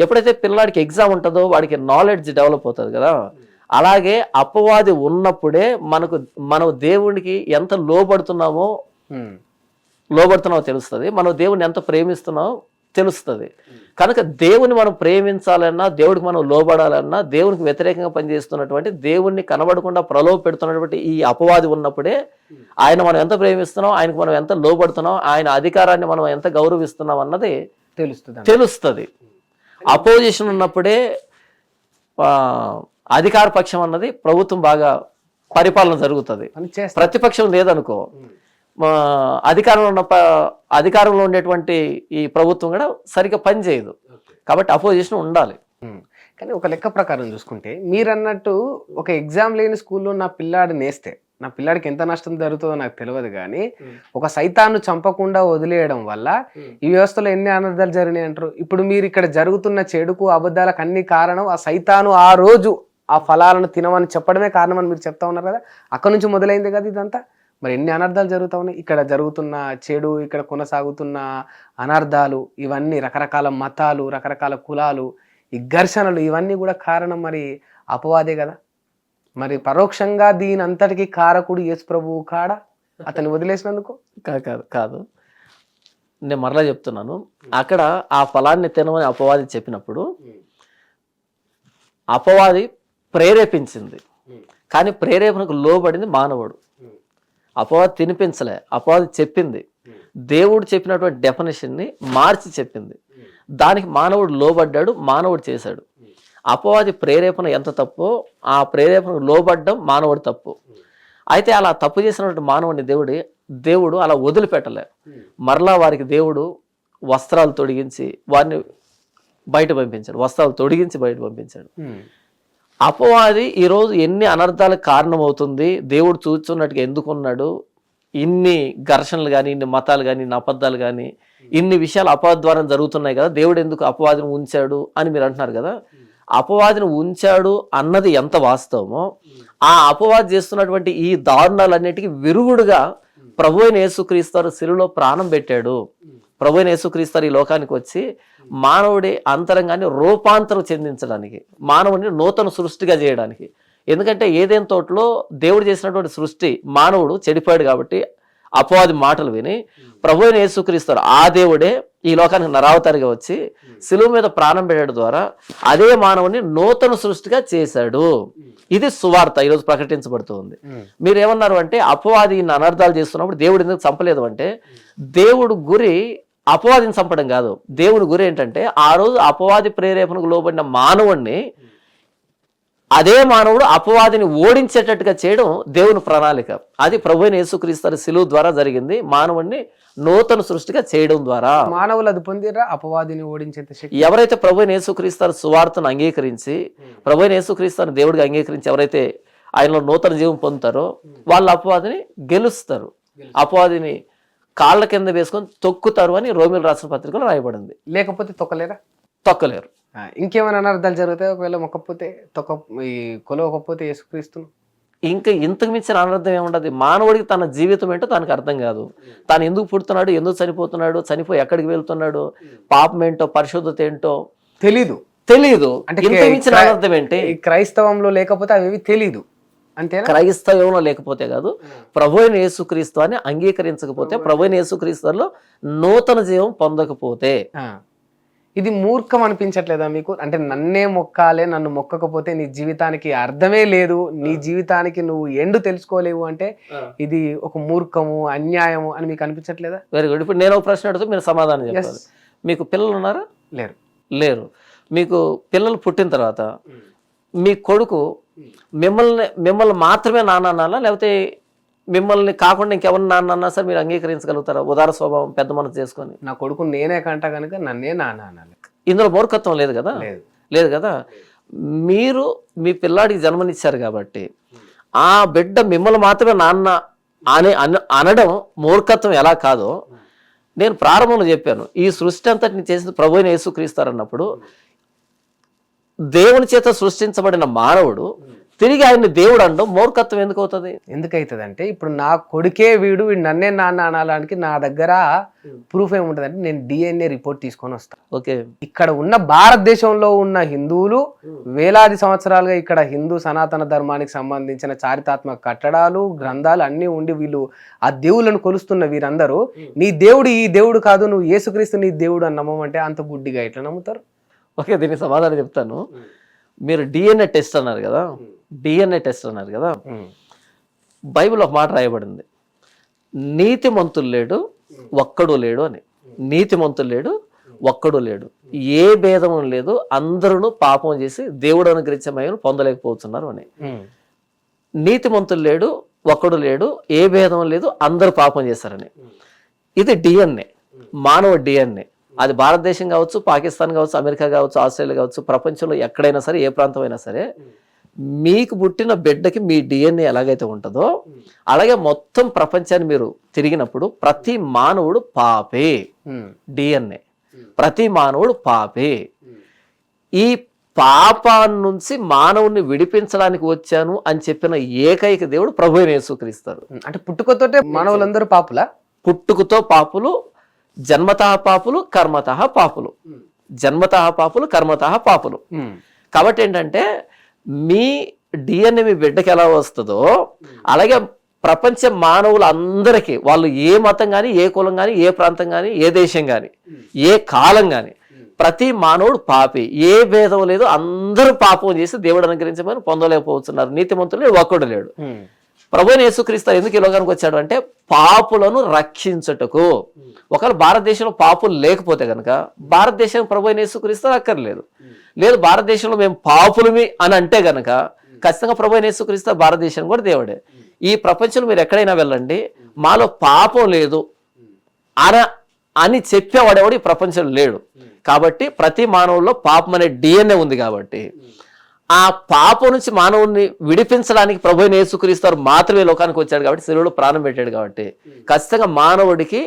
ఎప్పుడైతే పిల్లాడికి ఎగ్జామ్ ఉంటుందో వాడికి నాలెడ్జ్ డెవలప్ అవుతుంది కదా. అలాగే అపవాది ఉన్నప్పుడే మనం దేవునికి ఎంత లోబడుతున్నామో తెలుస్తుంది, మనం దేవుని ఎంత ప్రేమిస్తున్నామో తెలుస్తుంది. కనుక దేవుని మనం ప్రేమించాలన్నా, దేవుడికి మనం లోబడాలన్నా, దేవునికి వ్యతిరేకంగా పనిచేస్తున్నటువంటి, దేవుణ్ణి కనబడకుండా ప్రలోభ పెడుతున్నటువంటి ఈ అపవాది ఉన్నప్పుడే ఆయన మనం ఎంత ప్రేమిస్తున్నాం, ఆయనకు మనం ఎంత లోబడుతున్నాం, ఆయన అధికారాన్ని మనం ఎంత గౌరవిస్తున్నాం అన్నది తెలుస్తుంది. అపోజిషన్ ఉన్నప్పుడే అధికార పక్షం అన్నది ప్రభుత్వం బాగా పరిపాలన జరుగుతుంది. ప్రతిపక్షం లేదనుకో, అధికారంలో ఉండేటువంటి ఈ ప్రభుత్వం కూడా సరిగ్గా పనిచేయదు. కాబట్టి అపోజిషన్ ఉండాలి. కానీ ఒక లెక్క ప్రకారం చూసుకుంటే మీరు అన్నట్టు ఒక ఎగ్జామ్ లేని స్కూల్లో నా పిల్లాడికి ఎంత నష్టం జరుగుతుందో నాకు తెలియదు. కానీ ఒక సైతాన్ని చంపకుండా వదిలేయడం వల్ల ఈ వ్యవస్థలో ఎన్ని అనర్థాలు జరిగినాయి అంటారు. ఇప్పుడు మీరు ఇక్కడ జరుగుతున్న చెడుకు, అబద్ధాలకు అన్ని కారణం ఆ సైతాను ఆ రోజు ఆ ఫలాలను తినమని చెప్పడమే కారణం అని మీరు చెప్తా ఉన్నారు కదా. అక్కడ నుంచి మొదలైంది కదా ఇదంతా. మరి ఎన్ని అనర్థాలు జరుగుతూ ఉన్నాయి. ఇక్కడ జరుగుతున్న చెడు, ఇక్కడ కొనసాగుతున్న అనర్థాలు, ఇవన్నీ రకరకాల మతాలు, రకరకాల కులాలు, ఈ ఘర్షణలు, ఇవన్నీ కూడా కారణం మరి అపవాదే కదా. మరి పరోక్షంగా దీని అంతటికి కారకుడు యేసు ప్రభువు కాడా అతన్ని వదిలేసినందుకు? కాదు, నేను మరలా చెప్తున్నాను. అక్కడ ఆ ఫలాన్ని తినమని అపవాది చెప్పినప్పుడు అపవాది ప్రేరేపించింది, కానీ ప్రేరేపణకు లోబడింది మానవుడు. అపవాది తినిపించలే, అపవాది చెప్పింది. దేవుడు చెప్పినటువంటి డెఫినేషన్ని మార్చి చెప్పింది. దానికి మానవుడు లోబడ్డాడు, మానవుడు చేశాడు. అపవాది ప్రేరేపణ ఎంత తప్పో ఆ ప్రేరేపణ లోబడ్డం మానవుడు తప్పు. అయితే అలా తప్పు చేసినటువంటి మానవుడిని దేవుడు అలా వదిలిపెట్టలే. మరలా వారికి దేవుడు వస్త్రాలు తొడిగించి వారిని బయట పంపించాడు, వస్త్రాలు తొడిగించి బయట పంపించాడు. అపవాది ఈరోజు ఎన్ని అనర్థాలకు కారణమవుతుంది, దేవుడు చూస్తున్నట్టుగా ఎందుకున్నాడు, ఇన్ని ఘర్షణలు కానీ, ఇన్ని మతాలు కానీ, ఇన్ని అబద్ధాలు కానీ, ఇన్ని విషయాలు అపవాది ద్వారా జరుగుతున్నాయి కదా, దేవుడు ఎందుకు అపవాదిని ఉంచాడు అని మీరు అంటున్నారు కదా. అపవాదిని ఉంచాడు అన్నది ఎంత వాస్తవమో, ఆ అపవాది చేస్తున్నటువంటి ఈ దారుణాలన్నిటికీ విరుగుడుగా ప్రభువైన యేసుక్రీస్తు శిలువలో ప్రాణం పెట్టాడు. ప్రభువైన యేసుక్రీస్తు ఈ లోకానికి వచ్చి మానవుడి అంతరంగాన్ని రూపాంతరం చెందించడానికి, మానవుడిని నూతన సృష్టిగా చేయడానికి. ఎందుకంటే ఏదైనా తోటలో దేవుడు చేసినటువంటి సృష్టి మానవుడు చెడిపోయాడు కాబట్టి అపవాది మాటలు విని ప్రభువైన యేసుక్రీస్తు ఆ దేవుడే ఈ లోకానికి నరావతారిగా వచ్చి శిలువ మీద ప్రాణం పెట్టడం ద్వారా అదే మానవుని నూతన సృష్టిగా చేశాడు. ఇది సువార్త ఈరోజు ప్రకటించబడుతుంది. మీరు ఏమన్నారు అంటే అపవాది ఇన్ని అనర్థాలు చేస్తున్నప్పుడు దేవుడు ఎందుకు చంపలేదు అంటే, దేవుడు గురి అపవాదిని చంపడం కాదు. దేవుడి గురి ఏంటంటే ఆ రోజు అపవాది ప్రేరేపణకు లోబడిన మానవుణ్ణి అదే మానవుడు అపవాదిని ఓడించేటట్టుగా చేయడం దేవుని ప్రణాళిక. అది ప్రభువైన యేసుక్రీస్తు శిలువ ద్వారా జరిగింది, మానవుడిని నూతన సృష్టిగా చేయడం ద్వారా. మానవులు అది పొందిరా అపవాదిని ఓడించేంత శక్తి. ఎవరైతే ప్రభువైన యేసుక్రీస్తు సువార్తను అంగీకరించి, ప్రభువైన యేసుక్రీస్తుని దేవుడిగా అంగీకరించి ఎవరైతే ఆయనలో నూతన జీవం పొందుతారో వాళ్ళు అపవాదిని గెలుస్తారు, అపవాదిని కాళ్ళ కింద వేసుకొని తొక్కుతారు అని రోమిలు రాసిన పత్రికలో రాయబడింది. లేకపోతే తొక్కలేరు. ఇంకేమైనా అనర్థాలు జరుగుతాయి ఒకవేళ మొక్కపోతే కొలవకపోతే యేసుక్రీస్తును? ఇంకా ఇంతకు మించిన అనర్థం ఏముండదు. మానవుడికి తన జీవితం ఏంటో తనకు అర్థం కాదు. తాను ఎందుకు పుడుతున్నాడు, ఎందుకు చనిపోతున్నాడు, చనిపోయి ఎక్కడికి వెళ్తున్నాడు, పాపం ఏంటో పరిశుద్ధత ఏంటో తెలీదు. అంటే ఇంతకు మించిన అనర్థం ఏంటి? క్రైస్తవంలో లేకపోతే అవి తెలీదు అంతే. క్రైస్తవంలో లేకపోతే కాదు, ప్రభువైన యేసుక్రీస్తు అని అంగీకరించకపోతే, ప్రభువైన యేసుక్రీస్తులో నూతన జీవం పొందకపోతే ఇది మూర్ఖం అనిపించట్లేదా మీకు? అంటే నన్నే మొక్కాలే, నన్ను మొక్కకపోతే నీ జీవితానికి అర్థమే లేదు, నీ జీవితానికి నువ్వు ఎండు తెలుసుకోలేవు అంటే ఇది ఒక మూర్ఖము, అన్యాయము అని మీకు అనిపించట్లేదా? Very good. ఇప్పుడు నేను ఒక ప్రశ్న అడుగుతూ మీరు సమాధానం చెప్పాలి. మీకు పిల్లలు ఉన్నారా? లేరు. మీకు పిల్లలు పుట్టిన తర్వాత మీ కొడుకు మిమ్మల్ని మాత్రమే నాన్న అనాలా, లేకపోతే మిమ్మల్ని కాకుండా ఇంకెవరిని నాన్న అన్నా సరే మీరు అంగీకరించగలుగుతారా? ఉదార స్వభావం, పెద్ద మనసు చేసుకొని నా కొడుకు నేనే కంట కనుక నన్నే నాన్న అనాలి. ఇందులో మూర్ఖత్వం లేదు కదా? లేదు కదా. మీరు మీ పిల్లాడికి జన్మనిచ్చారు కాబట్టి ఆ బిడ్డ మిమ్మల్ని మాత్రమే నాన్న అనడం మూర్ఖత్వం ఎలా కాదో నేను ప్రారంభంలో చెప్పాను. ఈ సృష్టి అంతటిని చేసింది ప్రభువైన యేసుక్రీస్తు అన్నప్పుడు దేవుని చేత సృష్టించబడిన మానవుడు తిరిగి ఆయన్ని దేవుడు అనడం మూర్ఖత్వం ఎందుకు అవుతుంది? ఎందుకైతుంది అంటే ఇప్పుడు నా కొడుకే వీడు నన్నే నాన్న అనడానికి నా దగ్గర ప్రూఫ్ ఏముంటది అంటే నేను DNA రిపోర్ట్ తీసుకొని వస్తాను. ఓకే, ఇక్కడ ఉన్న భారతదేశంలో ఉన్న హిందువులు వేలాది సంవత్సరాలుగా ఇక్కడ హిందూ సనాతన ధర్మానికి సంబంధించిన చారిత్రాత్మక కట్టడాలు, గ్రంథాలు అన్నీ ఉండి వీళ్ళు ఆ దేవుళ్ళను కొలుస్తున్న వీరందరూ నీ దేవుడు ఈ దేవుడు కాదు, నువ్వు యేసుక్రీస్తు నీ దేవుడు అని నమ్మమంటే అంత గుడ్డిగా ఎట్లా నమ్ముతారు? ఓకే, దీనికి సమాధానం చెప్తాను. మీరు DNA టెస్ట్ అన్నారు కదా, DNA టెస్ట్ అన్నారు కదా, బైబిల్ ఒక మాట రాయబడింది, నీతిమంతులు లేడు ఒక్కడు లేడు అని. నీతిమంతులు లేడు ఒక్కడు లేడు, ఏ భేదము లేదు, అందరూ పాపం చేసి దేవుడు అనుగ్రహించే మహిమను పొందలేకపోతున్నారు అని. నీతిమంతులు లేడు ఒక్కడు లేడు, ఏ భేదం లేదు, అందరూ పాపం చేశారని. ఇది DNA, మానవ DNA. అది భారతదేశం కావచ్చు, పాకిస్తాన్ కావచ్చు, అమెరికా కావచ్చు, ఆస్ట్రేలియా కావచ్చు, ప్రపంచంలో ఎక్కడైనా సరే, ఏ ప్రాంతమైనా సరే, మీకు పుట్టిన బిడ్డకి మీ DNA ఎలాగైతే ఉంటుందో అలాగే మొత్తం ప్రపంచాన్ని మీరు తిరిగినప్పుడు ప్రతి మానవుడు పాపే. DNA ప్రతి మానవుడు పాపే. ఈ పాపాన్ని నుంచి మానవుని విడిపించడానికి వచ్చాను అని చెప్పిన ఏకైక దేవుడు ప్రభువైన యేసుక్రీస్తు. అంటే పుట్టుకతోటే మానవులందరూ పాపులా? పుట్టుకతో పాపులు, జన్మతః పాపులు, కర్మతః పాపులు. జన్మతః పాపులు, కర్మతః పాపులు. కాబట్టి ఏంటంటే మీ DNA మీ బిడ్డకి ఎలా వస్తుందో అలాగే ప్రపంచ మానవులందరికీ, వాళ్ళు ఏ మతం కానీ, ఏ కులం కానీ, ఏ ప్రాంతం కానీ, ఏ దేశం కానీ, ఏ కాలం కానీ, ప్రతి మానవుడు పాపి, ఏ భేదం లేదు, అందరూ పాపం చేసి దేవుడు అనుగ్రహించమని పొందలేకపోతున్నారు. నీతిమంతులు ఒక్కడు లేడు. ప్రభువైన యేసుక్రీస్తు ఎందుకు ఈ లోకానికి వచ్చాడు అంటే పాపులను రక్షించుటకు. ఒకవేళ భారతదేశంలో పాపులు లేకపోతే కనుక భారతదేశం ప్రభువైన యేసుక్రీస్తు అక్కర్లేదు. లేదు భారతదేశంలో మేము పాపులమి అని అంటే గనక ఖచ్చితంగా ప్రభువైన యేసుక్రీస్తు భారతదేశం కూడా దేవుడే. ఈ ప్రపంచంలో మీరు ఎక్కడైనా వెళ్ళండి, మాలో పాపం లేదు అని చెప్పేవాడేవాడు ఈ ప్రపంచంలో లేడు. కాబట్టి ప్రతి మానవుల్లో పాపం అనే DNA ఉంది. కాబట్టి ఆ పాపం నుంచి మానవుని విడిపించడానికి ప్రభువైన యేసుక్రీస్తు మాత్రమే లోకానికి వచ్చాడు. కాబట్టి శిలువలో ప్రాణం పెట్టాడు. కాబట్టి ఖచ్చితంగా మానవుడికి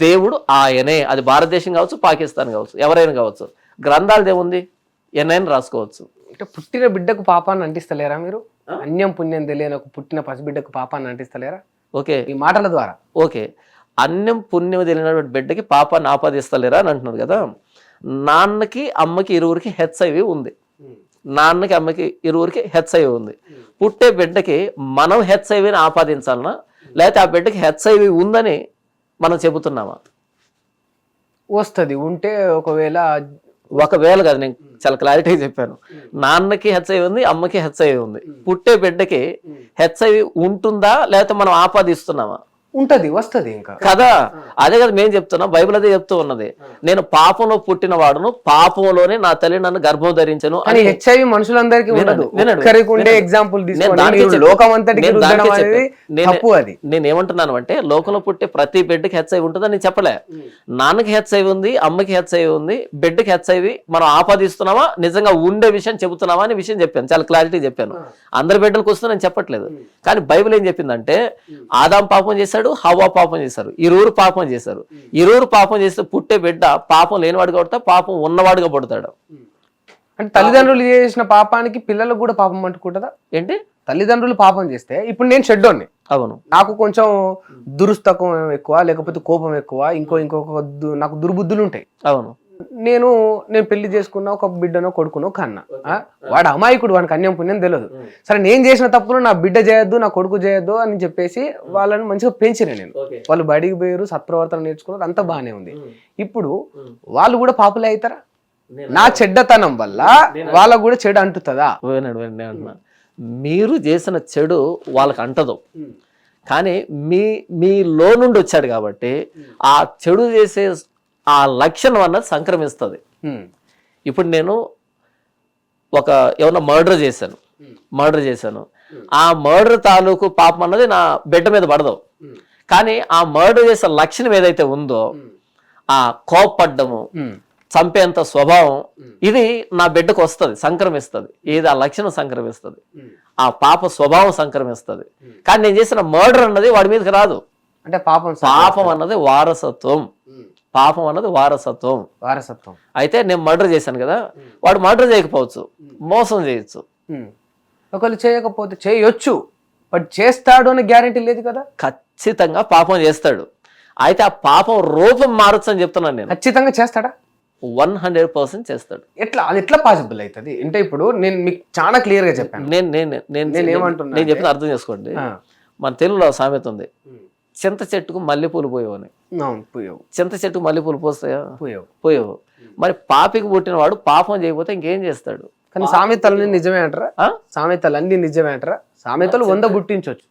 దేవుడు ఆయనే. అది భారతదేశం కావచ్చు, పాకిస్తాన్ కావచ్చు, ఎవరైనా కావచ్చు. గ్రంథాలు ఏముంది, ఎన్నైనా రాసుకోవచ్చు. అంటే పుట్టిన బిడ్డకు పాపాన్ని అంటిస్తలేరా మీరు? అన్యం పుణ్యం తెలియని ఒక పుట్టిన పసిబిడ్డకు పాపాన్ని అంటిస్తలేరా? ఓకే, ఈ మాటల ద్వారా. ఓకే, అన్యం పుణ్యం తెలియనటువంటి బిడ్డకి పాపాన్ని ఆపాదిస్తలేరా అని అంటున్నారు కదా. నాన్నకి అమ్మకి ఇరువురికి HIV ఉంది. నాన్నకి అమ్మకి ఇరువురికి HIV ఉంది. పుట్టే బిడ్డకి మనం HIVని ఆపాదించాలనా, లేకపోతే ఆ బిడ్డకి HIV ఉందని మనం చెబుతున్నామా? వస్తుంది ఉంటే ఒకవేళ కాదు, నేను చాలా క్లారిటీగా చెప్పాను. నాన్నకి HIV ఉంది, అమ్మకి HIV ఉంది. పుట్టే బిడ్డకి HIV ఉంటుందా లేకపోతే మనం ఆపాదిస్తున్నామా? ఉంటది, వస్తుంది ఇంకా కదా. అదే కదా మేము చెప్తున్నాం. బైబిల్ అదే చెప్తూ ఉన్నది, నేను పాపంలో పుట్టిన వాడును, పాపంలోనే నా తల్లి నన్ను గర్భం ధరించను అని. HIV మనుషులందరికీ ఉండదు. ఎగ్జాంపుల్ నేనేమంటున్నాను అంటే లోకంలో పుట్టే ప్రతి బిడ్డకి HIV ఉంటుందని నేను చెప్పలే. నాన్నకి HIV ఉంది, అమ్మకి HIV ఉంది, బిడ్డకి HIV మనం ఆపాదిస్తున్నావా, నిజంగా ఉండే విషయం చెబుతున్నావా అనే విషయం చెప్పాను. చాలా క్లారిటీ చెప్పాను. అందరి బిడ్డలకు వస్తుందని నేను చెప్పట్లేదు. కానీ బైబిల్ ఏం చెప్పిందంటే ఆదాం పాపం చేశాడు, హవ్వ పాపం చేశారు, ఇరువురు పాపం చేశారు. ఇరువురు పాపం చేస్తే పుట్టే బిడ్డ పాపం లేనివాడు కొడతా, పాపం ఉన్నవాడుగా పడతాడు. అంటే తల్లిదండ్రులు చేసిన పాపానికి పిల్లలకు కూడా పాపం అంటుకుంటుందా ఏంటి? తల్లిదండ్రులు పాపం చేస్తే, ఇప్పుడు నేను చెడ్డోని, అవును, నాకు కొంచెం దురుస్తకం ఎక్కువ, లేకపోతే కోపం ఎక్కువ, ఇంకొక నాకు దుర్బుద్ధులు ఉంటాయి. అవును, నేను పెళ్లి చేసుకున్నా, ఒక బిడ్డనో కొడుకునో కన్నా, వాడు అమాయకుడు, వాడికి అన్యం పుణ్యం తెలియదు. సరే నేను చేసిన తప్పులు నా బిడ్డ చేయొద్దు, నా కొడుకు చేయొద్దు అని చెప్పేసి వాళ్ళని మంచిగా పెంచిన నేను. వాళ్ళు బడికి పోయారు, సత్ప్రవర్తన నేర్చుకున్నారు, అంతా బాగానే ఉంది. ఇప్పుడు వాళ్ళు కూడా పాపులే అవుతారా? నా చెడ్డతనం వల్ల వాళ్ళకు కూడా చెడు అంటుతుందా? మీరు చేసిన చెడు వాళ్ళకి అంటదు, కానీ మీలో నుండి వచ్చాడు కాబట్టి ఆ చెడు చేసే ఆ లక్షణం అన్నది సంక్రమిస్తుంది. ఇప్పుడు నేను ఏమన్నా మర్డర్ చేశాను, ఆ మర్డర్ తాలూకు పాపం అన్నది నా బిడ్డ మీద పడదు. కానీ ఆ మర్డర్ చేసే లక్షణం ఏదైతే ఉందో, ఆ కోపడ్డము, చంపేంత స్వభావం, ఇది నా బిడ్డకు వస్తుంది, సంక్రమిస్తుంది. ఏది ఆ లక్షణం సంక్రమిస్తుంది, ఆ పాప స్వభావం సంక్రమిస్తుంది. కానీ నేను చేసిన మర్డర్ అన్నది వాడి మీదకి రాదు. అంటే పాపం అన్నది వారసత్వం. పాపం అన్నది వారసత్వం. అయితే నేను మర్డర్ చేశాను కదా, వాడు మర్డర్ చేయకపోవచ్చు, మోసం చేయొచ్చు. ఒకళ్ళు చేయకపోతే చేయొచ్చు, బట్ చేస్తాడు అని గ్యారెంటీ లేదు కదా. ఖచ్చితంగా పాపం చేస్తాడు. అయితే ఆ పాపం రూపం మారచ్చు అని చెప్తున్నాను నేను. ఖచ్చితంగా చేస్తాడా? 100% చేస్తాడు. అది ఎట్లా పాసిబుల్ అవుతుంది అంటే, ఇప్పుడు నేను మీకు చాలా క్లియర్ గా చెప్పాను. నేను చెప్పిన అర్థం చేసుకోండి. మన తెలుగులో సామెత ఉంది, చింత చెట్టుకు మల్లెపూలు పోయేవని. చింత చెట్టుకు మల్లెపూలు పోస్తాయా? పోయేవు. మరి పాపికి పుట్టిన వాడు పాపం చేయకపోతే ఇంకేం చేస్తాడు? కానీ సామెతలన్నీ నిజమే అంటారా? సామెతలన్నీ నిజమే అంటారా? సామెతలు 100 పుట్టించవచ్చు.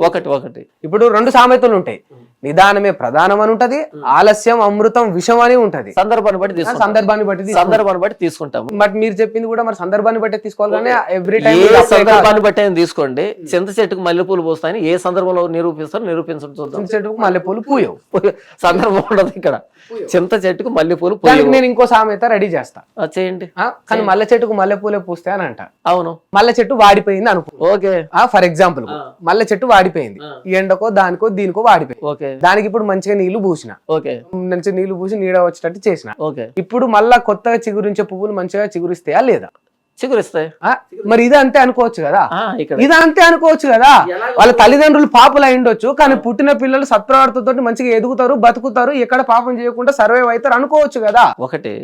ఒకటి ఇప్పుడు 2 సామెతలు ఉంటాయి. నిదానమే ప్రధానం అని ఉంటది, ఆలస్యం అమృతం విషం అని ఉంటది. సందర్భాన్ని బట్టి తీసుకుంటాము. బట్ మీరు చెప్పింది కూడా మరి సందర్భాన్ని బట్టి తీసుకోవాలి. కానీ ఎవ్రీ టైం సందర్భాన్ని బట్టి తీసుకోండి. చింత చెట్టుకు మల్లెపూలు పోస్తాయని ఏ సందర్భంలో నిరూపించడం చూద్దాం. చింత చెట్టుకు మల్లెపూలు పూయవు. సందర్భం ఉండదు ఇక్కడ. చింత చెట్టుకు మల్లెపూలు నేను ఇంకో సామెత రెడీ చేస్తా, చేయండి. కానీ మల్లె చెట్టుకు మల్లెపూలే పూస్తే అని అంట. అవును, మల్లె చెట్టు వాడిపోయింది అనుకో. ఓకే, ఫర్ ఎగ్జాంపుల్ మల్లె చెట్టు వాడిపోయింది, ఎండకో దానికో దీనికో వాడిపోయింది. దానికి ఇప్పుడు మంచిగా నీళ్లు పూసిన, మంచిగా నీళ్లు పూసి నీడ వచ్చేటట్టు చేసిన. ఇప్పుడు మళ్ళా కొత్తగా చిగురించే పువ్వులు మంచిగా చిగురిస్తాయా లేదా? చిగురిస్తాయి. మరి ఇది అంతే అనుకోవచ్చు కదా. వాళ్ళ తల్లిదండ్రులు పాపలు అయి ఉండొచ్చు, కానీ పుట్టిన పిల్లలు సత్ప్రవర్తనతో మంచిగా ఎదుగుతారు, బతుకుతారు, ఎక్కడ పాపం చేయకుండా సర్వైవ్ అవుతారు అనుకోవచ్చు కదా. ఒకటి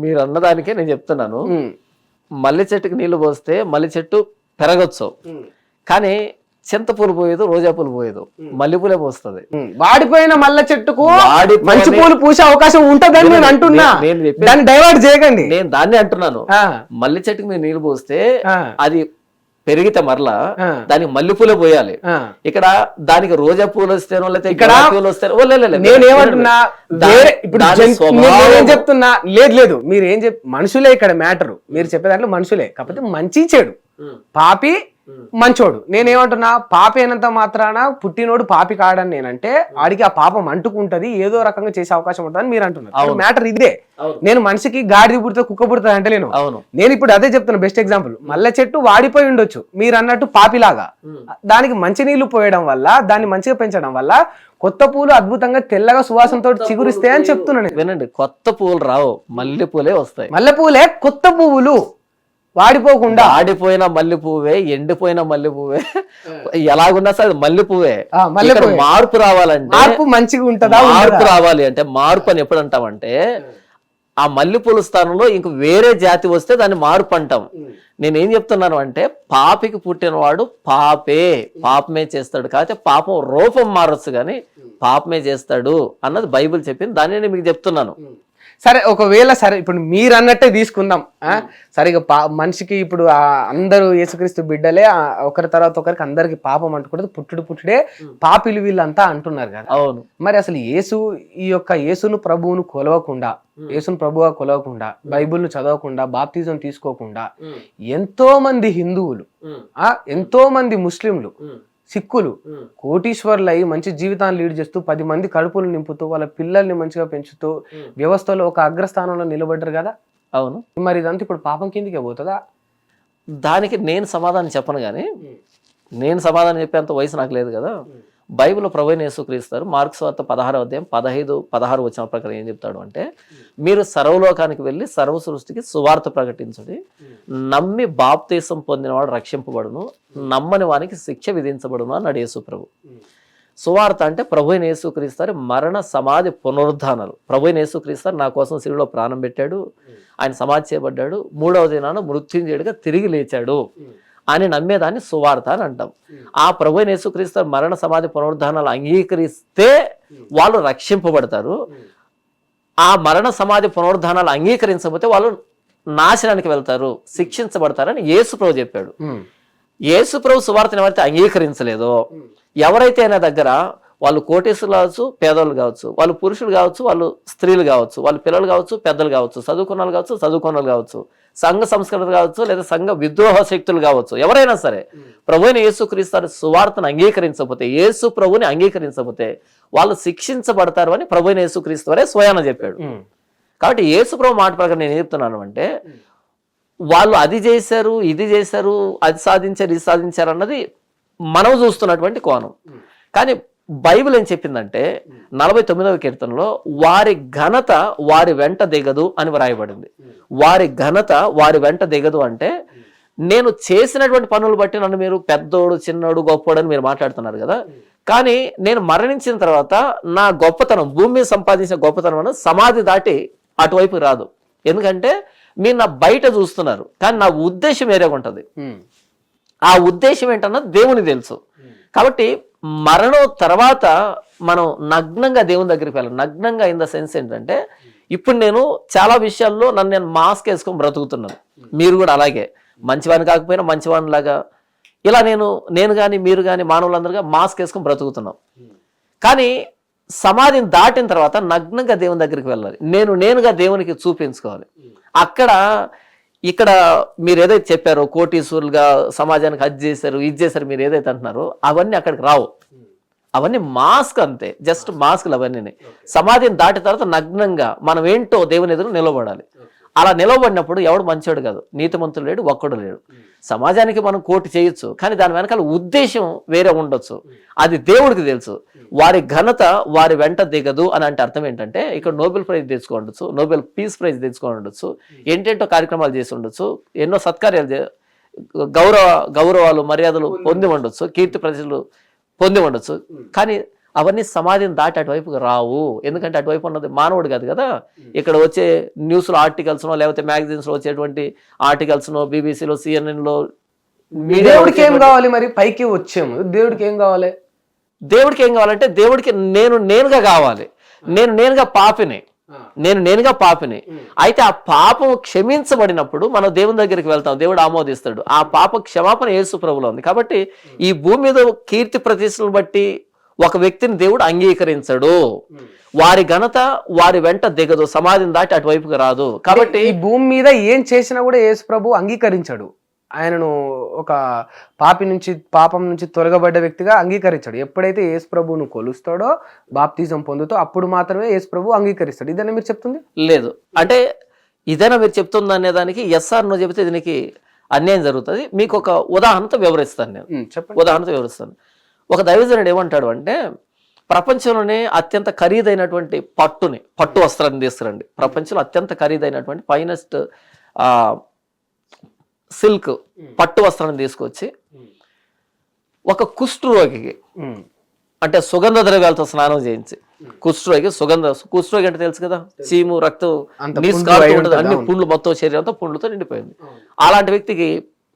మీరు అన్నదానికే నేను చెప్తున్నాను, మల్లె చెట్టుకి నీళ్లు పోస్తే మల్లె చెట్టు పెరగచ్చు, కానీ చింతపూలు పోయేదు, రోజా పూలు పోయేదు, మల్లెపూలే పోస్తుంది. వాడిపోయిన మల్లె చెట్టుకు మంచి పూలు పూసే అవకాశం ఉంటదని నేను అంటున్నా. దాన్ని డైవర్ట్ చేయకండి. నేను దాన్ని అంటున్నాను. మల్లె చెట్టుకు మీరు నీళ్లు పోస్తే అది పెరిగితే మరలా ఆ. దానికి మల్లెపూలే పోయాలి. ఆ. ఇక్కడ దానికి రోజా పూలు వస్తేనో లేకపోతే ఇక్కడ గులాబీ పూలు వస్తేనో నేనేమంటున్నా దాని స్వభావం- నేనేం చెప్తున్నా లేదు మీరు ఏం మనుషులే ఇక్కడ మ్యాటర్. మీరు చెప్పే దాంట్లో మనుషులే, కాకపోతే మంచి చెడు, పాపి మంచోడు. నేనేమంటున్నా, పాపి అయినంత మాత్రాన పుట్టినోడు పాపి కాడని నేనంటే ఆడికి ఆ పాపం అంటుకుంటది, ఏదో రకంగా చేసే అవకాశం ఉంటుందని మీరు అంటున్నారు. మ్యాటర్ ఇదే. నేను మనిషికి గాడిది పుడితే కుక్క పుడుతుంది అంటే నేను ఇప్పుడు అదే చెప్తున్నా. బెస్ట్ ఎగ్జాంపుల్, మల్లె చెట్టు వాడిపోయి ఉండొచ్చు, మీరు అన్నట్టు పాపిలాగా. దానికి మంచి నీళ్లు పోయడం వల్ల, దాన్ని మంచిగా పెంచడం వల్ల కొత్త పూలు అద్భుతంగా తెల్లగా సువాసనతో చిగురిస్తాయి అని చెప్తున్నాను. వినండి, కొత్త పువ్వులు రావు, మల్లె పూలే వస్తాయి. మల్లె పూలే కొత్త పువ్వులు, వాడిపోకుండా. ఆడిపోయిన మల్లె పువ్వే, ఎండిపోయిన మల్లె పువ్వే, ఎలాగున్నా సరే మల్లె పువ్వే. మార్పు రావాలంటే, మార్పు మంచిగా ఉంటుందా? మార్పు రావాలి అంటే, మార్పు అని ఎప్పుడు అంటామంటే, ఆ మల్లెపూల స్థానంలో ఇంక వేరే జాతి వస్తే దాన్ని మార్పు అంటాం. నేనేం చెప్తున్నాను అంటే, పాపికి పుట్టినవాడు పాపమే చేస్తాడు. కాకపోతే పాపం రూపం మారొచ్చు కానీ పాపమే చేస్తాడు అన్నది బైబిల్ చెప్పింది. దాన్ని నేను మీకు చెప్తున్నాను. సరే, ఒకవేళ సరే ఇప్పుడు మీరు అన్నట్టే తీసుకుందాం. సరిగా మనిషికి ఇప్పుడు అందరూ యేసుక్రీస్తు బిడ్డలే, ఒకరి తర్వాత ఒకరికి అందరికి పాపం అంటుకూడదు, పుట్టుడే పాపిలు వీళ్ళంతా అంటున్నారు కదా. అవును. మరి అసలు ఈ యొక్క యేసును ప్రభువును కొలవకుండా, యేసును ప్రభువుగా కొలవకుండా, బైబిల్ను చదవకుండా, బాప్తిజం తీసుకోకుండా ఎంతో మంది హిందువులు, ఎంతో మంది ముస్లింలు, సిక్కులు కోటీశ్వర్లు అయి మంచి జీవితాన్ని లీడ్ చేస్తూ 10 మంది కడుపులు నింపుతూ వాళ్ళ పిల్లల్ని మంచిగా పెంచుతూ వ్యవస్థలో ఒక అగ్రస్థానంలో నిలబడ్డారు కదా. అవును. మరి ఇదంతా ఇప్పుడు పాపం కిందికే పోతుందా? దానికి నేను సమాధానం చెప్పను, కానీ నేను సమాధానం చెప్పేంత వయసు నాకు లేదు కదా. బైబిల్లో ప్రభువైన యేసుక్రీస్తు మార్కు సువార్త 16వ అధ్యాయం 15-16 వచనాల ప్రకారం ఏం చెప్తాడు అంటే, మీరు సర్వలోకానికి వెళ్ళి సర్వ సృష్టికి సువార్త ప్రకటించుడి, నమ్మి బాప్తీసం పొందినవాడు రక్షింపబడును, నమ్మని వానికి శిక్ష విధించబడును అన్నాడు యేసు ప్రభు. సువార్త అంటే ప్రభువైన యేసుక్రీస్తు మరణ సమాధి పునరుద్ధానాలు. ప్రభువైన యేసుక్రీస్తు నా కోసం శిలువలో ప్రాణం పెట్టాడు, ఆయన సమాధి చేయబడ్డాడు, 3వ దినాన మృత్యుంజయుడిగా తిరిగి లేచాడు అని నమ్మేదాన్ని సువార్త అని అంటాం. ఆ ప్రభువైన యేసుక్రీస్తు మరణ సమాధి పునరుద్ధానాలు అంగీకరిస్తే వాళ్ళు రక్షింపబడతారు. ఆ మరణ సమాధి పునరుద్ధానాలు అంగీకరించకపోతే వాళ్ళు నాశనానికి వెళ్తారు, శిక్షించబడతారని యేసు ప్రభు చెప్పాడు. యేసు ప్రభు సువార్తను ఎవరైతే అంగీకరించలేదో, ఎవరైతే ఆయన దగ్గర వాళ్ళు కోటేశ్వరులు కావచ్చు, పేదోళ్ళు కావచ్చు, వాళ్ళు పురుషులు కావచ్చు, వాళ్ళు స్త్రీలు కావచ్చు, వాళ్ళు పిల్లలు కావచ్చు, పెద్దలు కావచ్చు, చదువుకున్న కావచ్చు, చదువుకున్న కావచ్చు, సంఘ సంస్కృతి కావచ్చు, లేదా సంఘ విద్రోహ శక్తులు కావచ్చు, ఎవరైనా సరే ప్రభువుని యేసుక్రీస్తు సువార్తను అంగీకరించకపోతే, యేసు ప్రభుని అంగీకరించకపోతే వాళ్ళు శిక్షించబడతారు అని ప్రభువుని యేసుక్రీస్తు వారే స్వయాన చెప్పాడు. కాబట్టి యేసు ప్రభు మాట ప్రకారం నేను చెప్తున్నాను అంటే, వాళ్ళు అది చేశారు, ఇది చేశారు, అది సాధించారు, ఇది సాధించారు అన్నది మనం చూస్తున్నటువంటి కోణం. కానీ బైబిల్ ఏం చెప్పిందంటే 49వ కీర్తనలో వారి ఘనత వారి వెంట దిగదు అని వ్రాయబడింది. వారి ఘనత వారి వెంట దిగదు అంటే, నేను చేసినటువంటి పనులు బట్టి నన్ను మీరు పెద్దోడు, చిన్నోడు, గొప్పోడు అని మీరు మాట్లాడుతున్నారు కదా. కానీ నేను మరణించిన తర్వాత నా గొప్పతనం, భూమి మీద సంపాదించిన గొప్పతనం అనేది సమాధి దాటి అటువైపు రాదు. ఎందుకంటే మీరు నా బయట చూస్తున్నారు, కానీ నా ఉద్దేశం వేరేగా ఉంటుంది. ఆ ఉద్దేశం ఏంటన్నది దేవునికి తెలుసు. కాబట్టి మరణం తర్వాత మనం నగ్నంగా దేవుని దగ్గరికి వెళ్ళాలి. నగ్నంగా ఇన్ ద సెన్స్ ఏంటంటే, ఇప్పుడు నేను చాలా విషయాల్లో నేను మాస్క్ వేసుకొని బ్రతుకుతున్నాను, మీరు కూడా అలాగే మంచివాడిని కాకపోయినా మంచివాడిలాగా ఇలా నేను కానీ మీరు కానీ మానవులందరిగా మాస్క్ వేసుకొని బ్రతుకుతున్నాం. కానీ సమాధిని దాటిన తర్వాత నగ్నంగా దేవుని దగ్గరికి వెళ్ళాలి, నేనుగా దేవునికి చూపించుకోవాలి. ఇక్కడ మీరు ఏదైతే చెప్పారో కోటీశ్వరులుగా సమాజానికి అది చేశారు, ఇది చేశారు, మీరు ఏదైతే అంటున్నారో అవన్నీ అక్కడికి రావు. అవన్నీ మాస్క్, అంతే, జస్ట్ మాస్క్లు అవన్నీ. సమాధిని దాటిన తర్వాత నగ్నంగా మనం ఏంటో దేవుని ఎదురు నిలబడాలి. అలా నిలబడినప్పుడు ఎవడు మంచోడు కాదు, నీతిమంతుడు లేడు, ఒక్కడు లేడు. సమాజానికి మనం కోటి చేయొచ్చు, కానీ దాని వెనకాల ఉద్దేశం వేరే ఉండొచ్చు, అది దేవుడికి తెలుసు. వారి ఘనత వారి వెంట దిగదు అని అంటే అర్థం ఏంటంటే, ఇక్కడ నోబెల్ ప్రైజ్ తెచ్చుకోండొచ్చు, నోబెల్ పీస్ ప్రైజ్ తెచ్చుకోండొచ్చు, ఏంటేంటో కార్యక్రమాలు చేసి ఉండొచ్చు, ఎన్నో సత్కార్యాలు, గౌరవాలు, మర్యాదలు పొంది ఉండొచ్చు, కీర్తి ప్రజలు పొంది ఉండొచ్చు. కానీ అవన్నీ సమాధిని దాటి అటువైపుకి రావు. ఎందుకంటే అటువైపు ఉన్నది మానవుడు కాదు కదా. ఇక్కడ వచ్చే న్యూస్లో ఆర్టికల్స్నో లేకపోతే మ్యాగజైన్స్లో వచ్చేటువంటి ఆర్టికల్స్నో, బీబీసీలో, సిఎన్ఎన్లో, దేవుడికి ఏం కావాలి? మరి పైకి వచ్చాము, దేవుడికి ఏం కావాలి? దేవుడికి ఏం కావాలంటే, దేవుడికి నేనుగా కావాలి. నేనుగా పాపిని, నేనుగా పాపిని. అయితే ఆ పాపం క్షమించబడినప్పుడు మనం దేవుని దగ్గరికి వెళ్తాం, దేవుడు ఆమోదిస్తాడు. ఆ పాప క్షమాపణ యేసు ప్రభులో ఉంది. కాబట్టి ఈ భూమి మీద కీర్తి ప్రతిష్టలను బట్టి ఒక వ్యక్తిని దేవుడు అంగీకరించడు. వారి ఘనత వారి వెంట దిగదు, సమాధిని దాటి అటువైపుకి రాదు. కాబట్టి ఈ భూమి మీద ఏం చేసినా కూడా యేసు ప్రభు అంగీకరించాడు. ఆయనను ఒక పాపం నుంచి తొలగబడ్డ వ్యక్తిగా అంగీకరించాడు. ఎప్పుడైతే యేసు ప్రభువును కొలుస్తాడో, బాప్తిజం పొందుతో, అప్పుడు మాత్రమే యేసు ప్రభు అంగీకరిస్తాడు. ఇదన్నా మీరు చెప్తుంది? లేదు. అంటే ఇదైనా మీరు చెప్తుంది అనే దానికి ఎస్ఆర్ నో చెబితే దీనికి అన్యాయం జరుగుతుంది. మీకు ఒక ఉదాహరణతో వివరిస్తాను నేను. చెప్పండి. ఉదాహరణతో వివరిస్తాను. ఒక దైవజనుడు ఏమంటాడు అంటే, ప్రపంచంలోనే అత్యంత ఖరీదైనటువంటి పట్టు వస్త్రాన్ని తీసుకురండి. ప్రపంచంలో అత్యంత ఖరీదైనటువంటి ఫైనెస్ట్ సిల్క్ పట్టు వస్త్రాన్ని తీసుకొచ్చి ఒక కుష్ఠరోగికి, అంటే సుగంధ ద్రవ్యాలతో స్నానం చేయించి, కుష్ఠరోగి అంటే తెలుసు కదా, చీము, రక్తం, అన్ని పుండ్లు, మొత్తం శరీరంతో పుండ్లతో నిండిపోయింది. అలాంటి వ్యక్తికి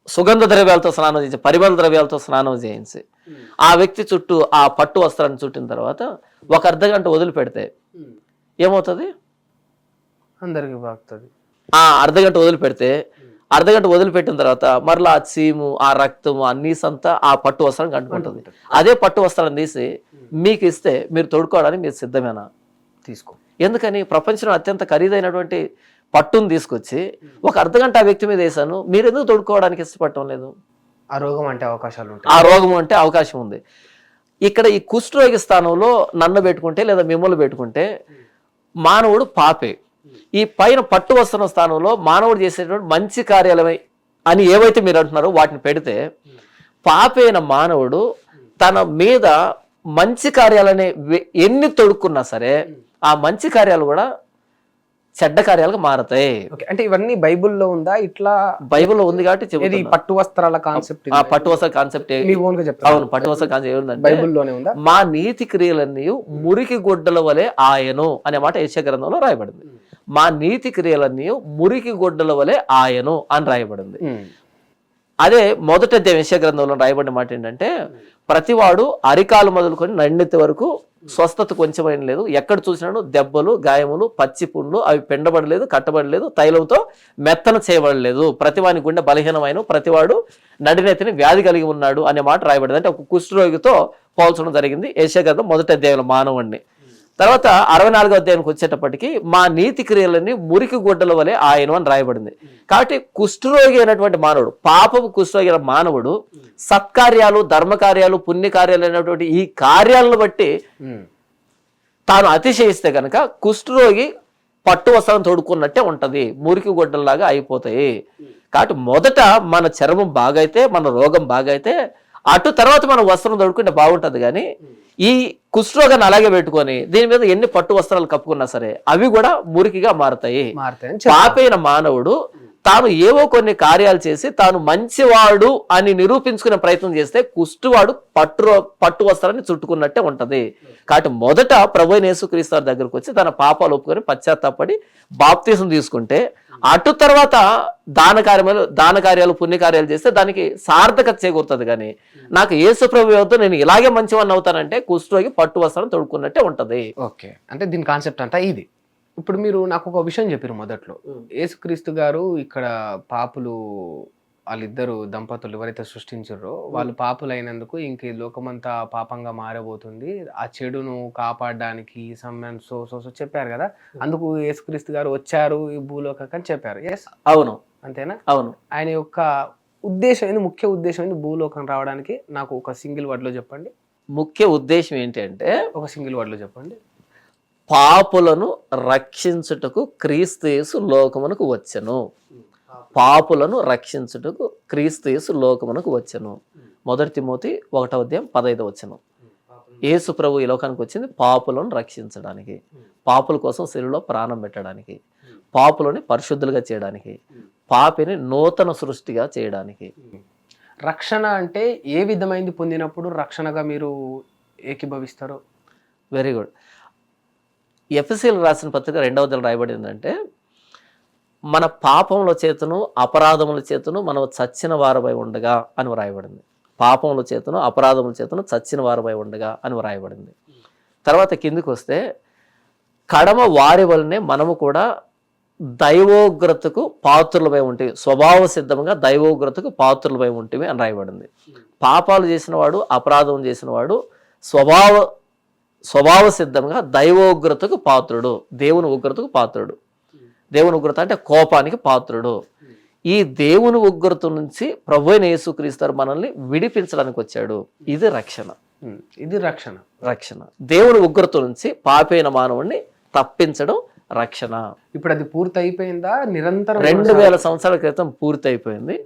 సుగంధ ద్రవ్యాలతో స్నానం చేయించి, పరిమళ ద్రవ్యాలతో స్నానం చేయించి, ఆ వ్యక్తి చుట్టూ ఆ పట్టు వస్త్రాన్ని చుట్టిన తర్వాత ఒక అర్ధగంట వదిలిపెడితే ఏమవుతుంది? అందరికి బాగుతుంది. ఆ అర్ధగంట వదిలిపెట్టిన తర్వాత మరలా ఆ చీము, ఆ రక్తము, ఆ నీసంతా ఆ పట్టు వస్త్రం కంటుకుంటుంది. అదే పట్టు వస్త్రం తీసి మీకు ఇస్తే మీరు తొడుకోవడానికి మీరు సిద్ధమేనా? తీసుకో. ఎందుకని? ప్రపంచంలో అత్యంత ఖరీదైనటువంటి పట్టును తీసుకొచ్చి ఒక అర్ధగంట ఆ వ్యక్తి మీద వేసాను, మీరు ఎందుకు తొడుకోవడానికి ఇష్టపడటం లేదు? ఆ రోగం అంటే అవకాశాలు ఉంటాయి. ఆ రోగం అంటే అవకాశం ఉంది. ఇక్కడ ఈ కుష్ఠరోగి స్థానంలో నన్ను పెట్టుకుంటే లేదా మిమ్మల్ని పెట్టుకుంటే మానవుడు పాపే. ఈ పైన పట్టు వస్తున్న స్థానంలో మానవుడు చేసేటువంటి మంచి కార్యాలమై అని ఏవైతే మీరు అంటున్నారో వాటిని పెడితే, పాపైన మానవుడు తన మీద మంచి కార్యాలనే ఎన్ని తొడుక్కున్నా సరే ఆ మంచి కార్యాలు కూడా చెడ్డ కార్యాలుగా మారతాయి. అంటే ఇవన్నీ బైబుల్లో ఉందా? ఇట్లా బైబుల్లో ఉంది కాబట్టి పట్టు వస్త్రాల కాన్సెప్ట్, పట్టు వస్త్ర కాన్సెప్ట్ అవును, పట్టు వస్త్ర కాన్సెప్ట్ ఏముందంటే బైబుల్లోనే ఉందా? మా నీతి క్రియలన్నీ మురికి గుడ్డల వలె ఆయను అనే మాట యెషయా గ్రంథంలో రాయబడింది. మా నీతి క్రియలన్నీ మురికి గుడ్డల వలె ఆయను అని రాయబడింది. అదే మొదటి అధ్యాయం యెషయా గ్రంథంలో రాయబడిన మాట ఏంటంటే, ప్రతివాడు అరికాలు మొదలుకొని నండిత వరకు స్వస్థత కొంచెమైన లేదు, ఎక్కడ చూసినాడు దెబ్బలు, గాయములు, పచ్చి పుండ్లు, అవి పెండబడలేదు, కట్టబడలేదు, తైలంతో మెత్తన చేయబడలేదు, ప్రతివాని గుండె బలహీనమైన, ప్రతివాడు నడినెత్తిని వ్యాధి కలిగి ఉన్నాడు అనే మాట రాయబడింది. అంటే ఒక కుష్ఠరోగితో పోల్చడం జరిగింది యెషయా గ్రంథం మొదటి అధ్యాయంలో మానవుణ్ణి. తర్వాత 64వ అధ్యాయానికి వచ్చేటప్పటికి మా నీతి క్రియలన్నీ మురికి గుడ్డల వలె ఆయన అని రాయబడింది. కాబట్టి కుష్ఠరోగి అయినటువంటి మానవుడు, పాపపు కుష్ఠరోగి అయిన మానవుడు సత్కార్యాలు, ధర్మకార్యాలు, పుణ్యకార్యాలు అయినటువంటి ఈ కార్యాలను బట్టి తాను అతిశయిస్తే కనుక కుష్ఠరోగి పట్టు వస్త్రం తోడుకున్నట్టే ఉంటది, మురికి గుడ్డల్లాగా అయిపోతాయి. కాబట్టి మొదట మన చర్మం బాగైతే, మన రోగం బాగైతే, అటు తర్వాత మనం వస్త్రం తోడుకుంటే బాగుంటది. కానీ ఈ కుష్ఠరోగాన్ని అలాగే పెట్టుకొని దీని మీద ఎన్ని పట్టు వస్త్రాలు కప్పుకున్నా సరే అవి కూడా మురికిగా మారతాయి. పాపైన మానవుడు తాను ఏవో కొన్ని చేసి తాను మంచివాడు అని నిరూపించుకునే ప్రయత్నం చేస్తే కుష్ఠవాడు పట్టు వస్త్రాన్ని చుట్టుకున్నట్టే ఉంటది. కాబట్టి మొదట ప్రభువైన యేసుక్రీస్తు దగ్గరకు వచ్చి తన పాపాలు ఒప్పుకొని పశ్చాత్తాపడి బాప్తిసం తీసుకుంటే, అటు తర్వాత దాన కార్యాలు పుణ్యకార్యాలు చేస్తే దానికి సార్థకత చేకూరుతుంది. కానీ నాకు యేసు ప్రభు వద్ద నేను ఇలాగే మంచివాడిని అవుతానంటే కుష్ఠరోగి పట్టు వస్త్రం తొడుక్కున్నట్టే ఉంటది. ఓకే, అంటే దీని కాన్సెప్ట్ అంతా ఇది. ఇప్పుడు మీరు నాకు ఒక విషయం చెప్పారు మొదట్లో, యేసుక్రీస్తు గారు ఇక్కడ పాపులు, వాళ్ళిద్దరు దంపతులు ఎవరైతే సృష్టించారో వాళ్ళు పాపులు అయినందుకు ఇంక ఈ లోకమంతా పాపంగా మారబోతుంది, ఆ చెడును కాపాడడానికి సో చెప్పారు కదా, అందుకు యేసుక్రీస్తు గారు వచ్చారు ఈ భూలోకం అని చెప్పారు. ఎస్, అవును, అంతేనా? అవును. ఆయన యొక్క ఉద్దేశం ఏంది, ముఖ్య ఉద్దేశం ఏంది భూలోకం రావడానికి? నాకు ఒక సింగిల్ వర్డ్ లో చెప్పండి. ముఖ్య ఉద్దేశం ఏంటి అంటే, ఒక సింగిల్ వర్డ్ లో చెప్పండి. పాపులను రక్షించుటకు క్రీస్తు యేసు లోకమునకు వచ్చెను. పాపులను రక్షించుటకు క్రీస్తు యేసు లోకమునకు వచ్చెను. 1 తిమోతి 1వ అధ్యాయం 15వ వచనం. యేసు ప్రభు ఈ లోకానికి వచ్చింది పాపులను రక్షించడానికి, పాపుల కోసం శిలువలో ప్రాణం పెట్టడానికి, పాపులని పరిశుద్ధులుగా చేయడానికి, పాపిని నూతన సృష్టిగా చేయడానికి. రక్షణ అంటే ఏ విధమైంది పొందినప్పుడు రక్షణగా మీరు ఏకీభవిస్తారు? Very good. ఎఫెసీయులకు రాసిన పత్రిక 2వ అధ్యాయం రాయబడిందంటే, మన పాపముల చేతను అపరాధముల చేతను మనం చచ్చిన వారమై ఉండగా అని రాయబడింది. పాపముల చేతను అపరాధముల చేతను చచ్చిన వారమై ఉండగా అని రాయబడింది. తర్వాత కిందికి వస్తే, కడమ వారి వలనే మనము కూడా దైవోగ్రతకు పాత్రులమై ఉంటివి, స్వభావ సిద్ధంగా దైవోగ్రతకు పాత్రులమై ఉంటివి అని రాయబడింది. పాపాలు చేసినవాడు, అపరాధం చేసినవాడు స్వభావ సిద్ధంగా దైవోగ్రతకు పాత్రుడు, దేవుని ఉగ్రతకు పాత్రుడు. దేవుని ఉగ్రత అంటే కోపానికి పాత్రుడు. ఈ దేవుని ఉగ్రత నుంచి ప్రభువైన యేసుక్రీస్తు మనల్ని విడిపించడానికి వచ్చాడు. ఇది రక్షణ. రక్షణ దేవుని ఉగ్రత నుంచి పాపైన మానవుడిని తప్పించడం రక్షణ. ఇప్పుడు అది పూర్తి అయిపోయిందా? నిరంతరం 2000 సంవత్సరాల క్రితం పూర్తి అయిపోయింది.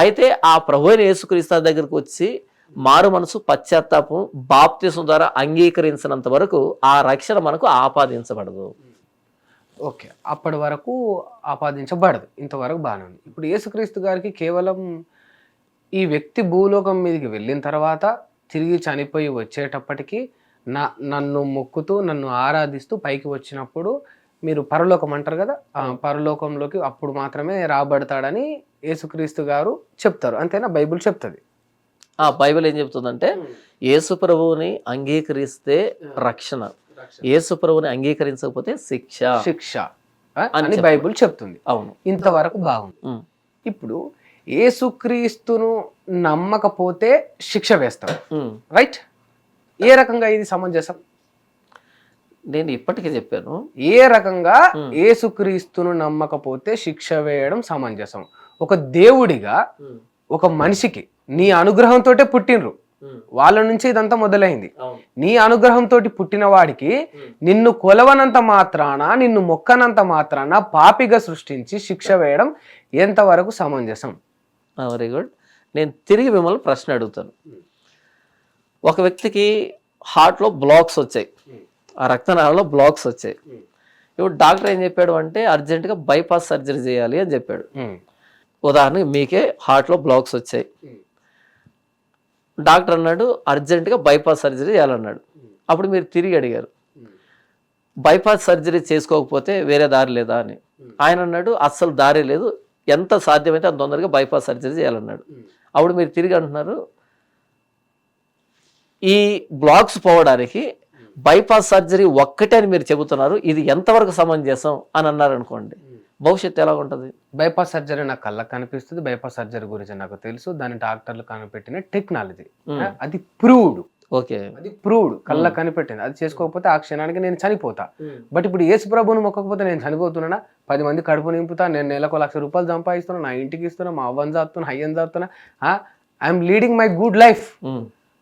అయితే ఆ ప్రభువైన యేసుక్రీస్తు దగ్గరికి వచ్చి మారు మనసు, పశ్చాత్తాపం, బాప్తిసం ద్వారా అంగీకరించినంత వరకు ఆ రక్షణ మనకు ఆపాదించబడదు. ఓకే, అప్పటి వరకు ఆపాదించబడదు. ఇంతవరకు బాగానే ఉంది. ఇప్పుడు యేసుక్రీస్తు గారికి కేవలం ఈ వ్యక్తి భూలోకం మీదకి వెళ్ళిన తర్వాత తిరిగి చనిపోయి వచ్చేటప్పటికి నన్ను మొక్కుతూ నన్ను ఆరాధిస్తూ పైకి వచ్చినప్పుడు మీరు పరలోకం అంటారు కదా, ఆ పరలోకంలోకి అప్పుడు మాత్రమే రాబడతాడని యేసుక్రీస్తు గారు చెప్తారు. అంతేనా? బైబిల్ చెప్తుంది. ఆ బైబిల్ ఏం చెప్తుందంటే యేసు ప్రభువుని అంగీకరిస్తే రక్షణ, యేసు ప్రభువుని అంగీకరించకపోతే శిక్ష అని బైబిల్ చెప్తుంది. అవును, ఇంతవరకు బాగుంది. ఇప్పుడు యేసుక్రీస్తును నమ్మకపోతే శిక్ష వేస్తారు, రైట్? ఏ రకంగా ఇది సమంజసం? నేను ఇప్పటికే చెప్పాను. ఏ రకంగా యేసుక్రీస్తును నమ్మకపోతే శిక్ష వేయడం సమంజసం? ఒక దేవుడిగా ఒక మనిషికి నీ అనుగ్రహంతో పుట్టినరు, వాళ్ళ నుంచి ఇదంతా మొదలైంది. నీ అనుగ్రహంతో పుట్టిన వాడికి నిన్ను కొలవనంత మాత్రాన, నిన్ను మొక్కనంత మాత్రాన పాపిగా సృష్టించి శిక్ష వేయడం ఎంతవరకు సమంజసం? Very good. నేను తిరిగి మిమ్మల్ని ప్రశ్న అడుగుతాను. ఒక వ్యక్తికి హార్ట్లో బ్లాక్స్ వచ్చాయి, ఆ రక్తనాళాల్లో బ్లాక్స్ వచ్చాయి. ఇప్పుడు డాక్టర్ ఏం చెప్పాడు అంటే అర్జెంటుగా బైపాస్ సర్జరీ చేయాలి అని చెప్పాడు. ఉదాహరణకి మీకే హార్ట్లో బ్లాక్స్ వచ్చాయి, డాక్టర్ అన్నాడు అర్జెంటుగా బైపాస్ సర్జరీ చేయాలన్నాడు. అప్పుడు మీరు తిరిగి అడిగారు బైపాస్ సర్జరీ చేసుకోకపోతే వేరే దారి లేదా అని. ఆయన అన్నాడు అస్సలు దారి లేదు, ఎంత సాధ్యమైతే అంత తొందరగా బైపాస్ సర్జరీ చేయాలన్నాడు. అప్పుడు మీరు తిరిగి అంటున్నారు ఈ బ్లాక్స్ పోవడానికి బైపాస్ సర్జరీ ఒక్కటే అని మీరు చెబుతున్నారు, ఇది ఎంతవరకు సమంజసం అని అన్నారు అనుకోండి, భవిష్యత్తు ఎలా ఉంటుంది? బైపాస్ సర్జరీ నాకు కళ్ళకు కనిపిస్తుంది, బైపాస్ సర్జరీ గురించి నాకు తెలుసు, దాని డాక్టర్లు కనిపెట్టిన టెక్నాలజీ, అది ప్రూవ్డ్. ఓకే, అది ప్రూవ్డ్, కళ్ళకు కనిపెట్టింది. అది చేసుకోకపోతే ఆ క్షణానికి నేను చనిపోతా. బట్ ఇప్పుడు యేసు ప్రభువును మొక్కకపోతే నేను చనిపోతున్నా? 10 మంది కడుపు నింపుతా, నేను నెలకు 1,00,000 రూపాయలు సంపాదిస్తున్నా, నా ఇంటికి ఇస్తున్నా, మా అవ్వని చాపుతున్నా, అయ్యని చాపుతున్నా, I'm leading my good life.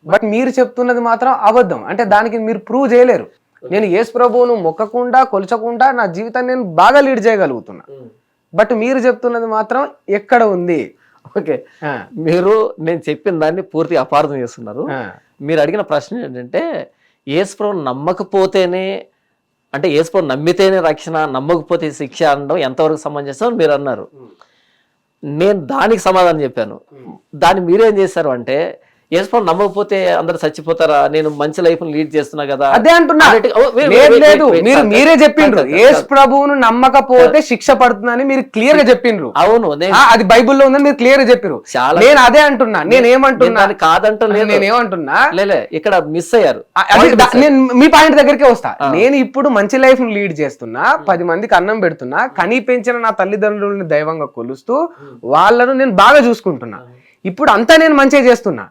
But మీరు చెప్తున్నది మాత్రం అబద్ధం. అంటే దానికి మీరు ప్రూవ్ చేయలేరు. నేను యేసు ప్రభువును మొక్కకుండా కొలచకుండా నా జీవితాన్ని నేను బాగా లీడ్ చేయగలుగుతున్నా. బట్ మీరు చెప్తున్నది మాత్రం ఎక్కడ ఉంది? ఓకే, మీరు నేను చెప్పిన దాన్ని పూర్తిగా అపార్థం చేస్తున్నారు. మీరు అడిగిన ప్రశ్న ఏంటంటే యేసు ప్రభువును నమ్మకపోతేనే, అంటే యేసు ప్రభువును నమ్మితేనే రక్షణ, నమ్మకపోతే శిక్ష అనడం ఎంతవరకు సమంజసం అని మీరు అన్నారు. నేను దానికి సమాధానం చెప్పాను. దాన్ని మీరేం చేశారు అంటే యేసు ప్రభువును నమ్మకపోతే అందరు చచ్చిపోతారా, నేను మంచి లైఫ్ లీడ్ చేస్తున్నా కదా, అదే అంటున్నా. లేదు, మీరే చెప్పిండ్రు యేసు ప్రభువును నమ్మకపోతే శిక్ష పడుతుందని మీరు క్లియర్ గా చెప్పిండ్రు. అవును, అది బైబిల్లో ఉందని మీరు క్లియర్ గా చెప్పారు. నేను అదే అంటున్నా. నేనేమంటున్నా కాదంటూ నేనేమంటున్నా, ఇక్కడ మిస్ అయ్యారు. నేను మీ పాయింట్ దగ్గరికి వస్తా. నేను ఇప్పుడు మంచి లైఫ్ లీడ్ చేస్తున్నా, 10 మందికి అన్నం పెడుతున్నా, కనీ పెంచిన నా తల్లిదండ్రులని దైవంగా కొలుస్తూ వాళ్ళను నేను బాగా చూసుకుంటున్నా. ఇప్పుడు అంతా నేను మంచిగా చేస్తున్నా.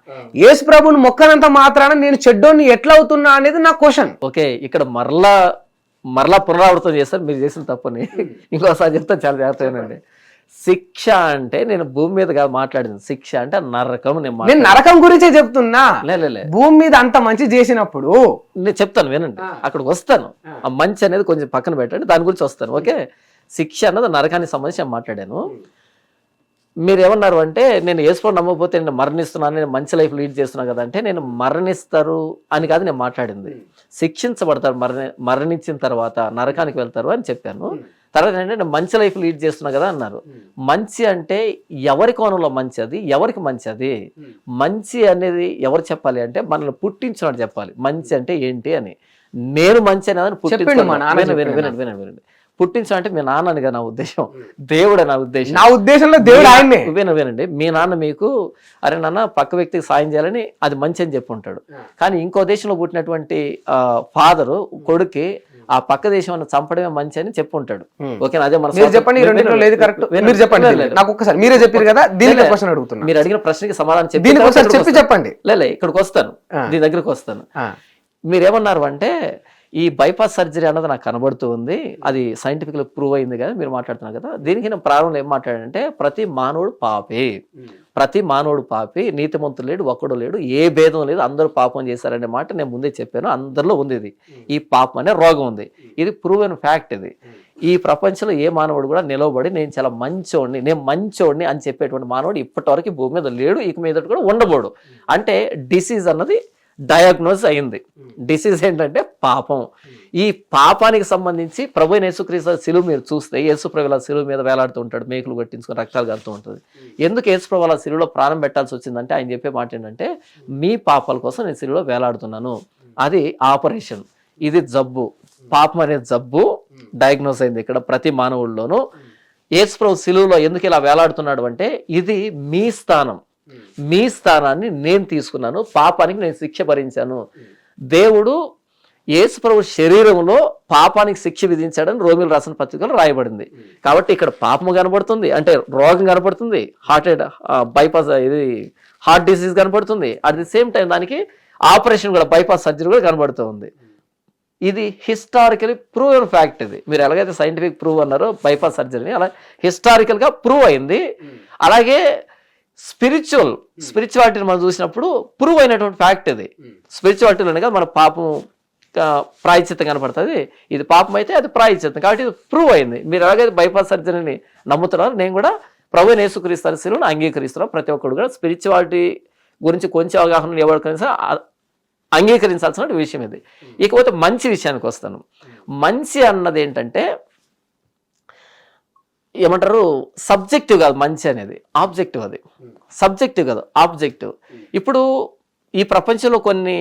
యేసు ప్రభువును మొక్కనంత మాత్రాన నేను చెడ్డోని ఎట్లా అవుతున్నా అనేది నా క్వశ్చన్. ఓకే, ఇక్కడ మరలా పునరావృతం చేస్తారు మీరు చేసిన తప్పని. ఇంకోసారి చెప్తా, చాలా జాగ్రత్తగానండి. శిక్ష అంటే నేను భూమి మీద కాదు మాట్లాడింది, శిక్ష అంటే నరకం. నేను నరకం గురించే చెప్తున్నా. లే, భూమి మీద అంత మంచి చేసినప్పుడు నేను చెప్తాను వినండి, అక్కడికి వస్తాను. ఆ మంచి అనేది కొంచెం పక్కన పెట్టండి, దాని గురించి వస్తాను. ఓకే, శిక్ష అన్నది నరకానికి సంబంధించి నేను మాట్లాడాను. మీరు ఏమన్నారు అంటే నేను యేసు ప్రభువును నమ్మకపోతే నేను మరణిస్తున్నాను, నేను మంచి లైఫ్ లీడ్ చేస్తున్నా కదా అంటే, నేను మరణిస్తారు అని కాదు నేను మాట్లాడింది, శిక్షించబడతారు, మరణించిన తర్వాత నరకానికి వెళ్తారు అని చెప్పాను. తర్వాత ఏంటంటే నేను మంచి లైఫ్ లీడ్ చేస్తున్నా కదా అన్నారు. మంచి అంటే ఎవరి కోణంలో మంచి, అది ఎవరికి మంచి? అది మంచి అనేది ఎవరు చెప్పాలి అంటే మనల్ని పుట్టించినాడు చెప్పాలి మంచి అంటే ఏంటి అని. నేను మంచి అనేది వినండి, పుట్టించడం అంటే మీ నాన్ననిగా నా ఉద్దేశం, దేవుడే నా ఉద్దేశం. నా ఉద్దేశంలో దేవుడు ఆయనే. వినండి, మీ నాన్న మీకు అరే నాన్న పక్క వ్యక్తికి సాయం చేయాలని అది మంచి అని చెప్పి ఉంటాడు. కానీ ఇంకో దేశంలో పుట్టినటువంటి ఫాదరు కొడుక్కి ఆ పక్క దేశం చంపడమే మంచి అని చెప్పుంటాడు. ఓకేనా? అదే మన మీరు చెప్పండి, ఈ రెండింటిలో లేదు కరెక్ట్, మీరు చెప్పండి. నాకు ఒక్కసారి మీరే చెప్పారు కదా, దీనికి క్వశ్చన్ అడుగుతున్నా. మీరు అడిగిన ప్రశ్నకి సమాధానం చెప్పి చెప్పండి. లే ఇక్కడికి వస్తాను, దీని దగ్గరకు వస్తాను. మీరేమన్నారు అంటే ఈ బైపాస్ సర్జరీ అన్నది నాకు కనబడుతూ ఉంది, అది సైంటిఫిక్గా ప్రూవ్ అయింది కదా మీరు మాట్లాడుతున్నారు కదా. దీనికి నేను ప్రారంభంలో ఏం మాట్లాడానంటే ప్రతి మానవుడు పాపే, ప్రతి మానవుడు పాపి, నీతిమంతుడు లేడు, ఒక్కడు లేడు, ఏ భేదం లేదు, అందరూ పాపం చేశారనే మాట నేను ముందే చెప్పాను. అందరిలో ఉంది ఇది, ఈ పాపం అనే రోగం ఉంది. ఇది ప్రూవెన్ ఫ్యాక్ట్. ఇది ఈ ప్రపంచంలో ఏ మానవుడు కూడా నిలవబడి నేను చాలా మంచోడిని, నేను మంచోడిని అని చెప్పేటువంటి మానవుడు ఇప్పటివరకు భూమి మీద లేడు, ఇక మీద కూడా ఉండబోడు. అంటే డిసీజ్ అన్నది డయాగ్నోజ్ అయింది. డిసీజ్ ఏంటంటే పాపం. ఈ పాపానికి సంబంధించి ప్రభు యేసుక్రీస్తు శిలువ మీరు చూస్తే యేసుప్రభు శిలువ మీద వేలాడుతూ ఉంటాడు, మేకులు కొట్టించుకొని రక్తాలు కారుతూ ఉంటుంది. ఎందుకు యేసుప్రభు శిలువలో ప్రాణం పెట్టాల్సి వచ్చిందంటే ఆయన చెప్పే మాట ఏంటంటే మీ పాపాల కోసం నేను శిలువలో వేలాడుతున్నాను. అది ఆపరేషన్, ఇది జబ్బు, పాపం అనే జబ్బు డయాగ్నోజ్ అయింది ఇక్కడ ప్రతి మానవుల్లోనూ. యేసుప్రభు శిలువలో ఎందుకు ఇలా వేలాడుతున్నాడు అంటే ఇది మీ స్థానం, మీ స్థానాన్ని నేను తీసుకున్నాను, పాపానికి నేను శిక్ష భరించాను. దేవుడు యేసుప్రభు శరీరంలో పాపానికి శిక్ష విధించాడని రోమిలు రాసిన పత్రికలో రాయబడింది. కాబట్టి ఇక్కడ పాపము కనబడుతుంది, అంటే రోగం కనబడుతుంది, బైపాస్ ఇది హార్ట్ డిసీజ్ కనబడుతుంది. అట్ ది సేమ్ టైం దానికి ఆపరేషన్ కూడా, బైపాస్ సర్జరీ కూడా కనబడుతూ ఉంది. ఇది హిస్టారికలీ ప్రూవెన్ ఫ్యాక్ట్. ఇది మీరు ఎలాగైతే సైంటిఫిక్ ప్రూవ్ అన్నారో బైపాస్ సర్జరీని, అలా హిస్టారికల్గా ప్రూవ్ అయింది. అలాగే స్పిరిచువాలిటీని మనం చూసినప్పుడు ప్రూవ్ అయినటువంటి ఫ్యాక్ట్ ఇది. స్పిరిచువాలిటీలోనే కదా మన పాపం ప్రాయశ్చిత్తం కనపడుతుంది. ఇది పాపం అయితే అది ప్రాయశ్చిత్తం, కాబట్టి ఇది ప్రూవ్ అయింది. మీరు ఎలాగైతే బైపాస్ సర్జరీని నమ్ముతున్నారు, నేను కూడా ప్రభు యేసుక్రీస్తు శిలువను అంగీకరిస్తున్నాను. ప్రతి ఒక్కరు కూడా స్పిరిచువాలిటీ గురించి కొంచెం అవగాహన ఎవరికైనా అంగీకరించాల్సిన విషయం ఇది. ఇకపోతే మంచి విషయానికి వస్తాను. మంచి అన్నది ఏంటంటే ఏమంటారు, సబ్జెక్టివ్ కాదు మంచి అనేది, ఆబ్జెక్టివ్. అది సబ్జెక్టివ్ కాదు, ఆబ్జెక్టివ్. ఇప్పుడు ఈ ప్రపంచంలో కొన్ని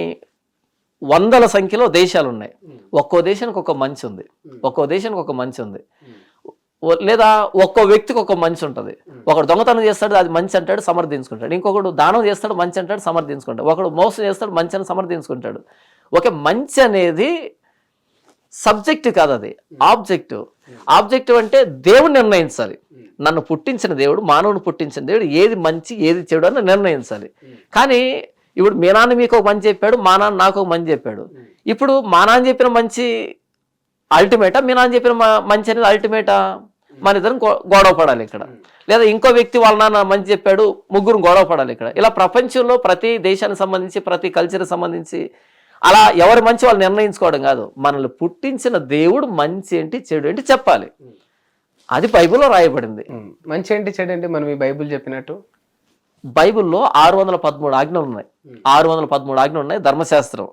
వందల సంఖ్యలో దేశాలు ఉన్నాయి. ఒక్కో దేశానికి ఒక మంచి ఉంది, ఒక్కో దేశానికి ఒక మంచి ఉంది. లేదా ఒక్కో వ్యక్తికి ఒక మంచి ఉంటుంది. ఒకడు దొంగతనం చేస్తాడు, అది మంచి అంటాడు, సమర్థించుకుంటాడు. ఇంకొకడు దానం చేస్తాడు, మంచి అంటాడు, సమర్థించుకుంటాడు. ఒకడు మోసం చేస్తాడు, మంచి అని సమర్థించుకుంటాడు. ఓకే, మంచి అనేది సబ్జెక్టివ్ కాదు, అది ఆబ్జెక్టివ్. ఆబ్జెక్టివ్ అంటే దేవుడు నిర్ణయించాలి. నన్ను పుట్టించిన దేవుడు, మానవుని పుట్టించిన దేవుడు ఏది మంచి ఏది చెడు అని నిర్ణయించాలి. కానీ ఇప్పుడు మీ నాన్న మీకు ఒక మంచి చెప్పాడు, మా నాన్న నాకు ఒక మంచి చెప్పాడు. ఇప్పుడు మా నాన్న చెప్పిన మంచి అల్టిమేటా, మీ నాన్న చెప్పిన మంచి అనేది అల్టిమేటా? మన ఇద్దరం గొడవ పడాలి ఇక్కడ. లేదా ఇంకో వ్యక్తి వాళ్ళ నాన్న మంచి చెప్పాడు, ముగ్గురు గొడవ పడాలి ఇక్కడ. ఇలా ప్రపంచంలో ప్రతి దేశానికి సంబంధించి, ప్రతి కల్చర్కి సంబంధించి అలా ఎవరి మంచి వాళ్ళు నిర్ణయించుకోవడం కాదు. మనల్ని పుట్టించిన దేవుడు మంచి ఏంటి చెడు ఏంటి చెప్పాలి. అది బైబిల్లో రాయబడింది. మంచి ఏంటి చెడు ఏంటి మనం ఈ బైబిల్ చెప్పినట్టు బైబిల్లో 613 ఆజ్ఞలు ఉన్నాయి. 613 ఆజ్ఞలు ఉన్నాయి ధర్మశాస్త్రం.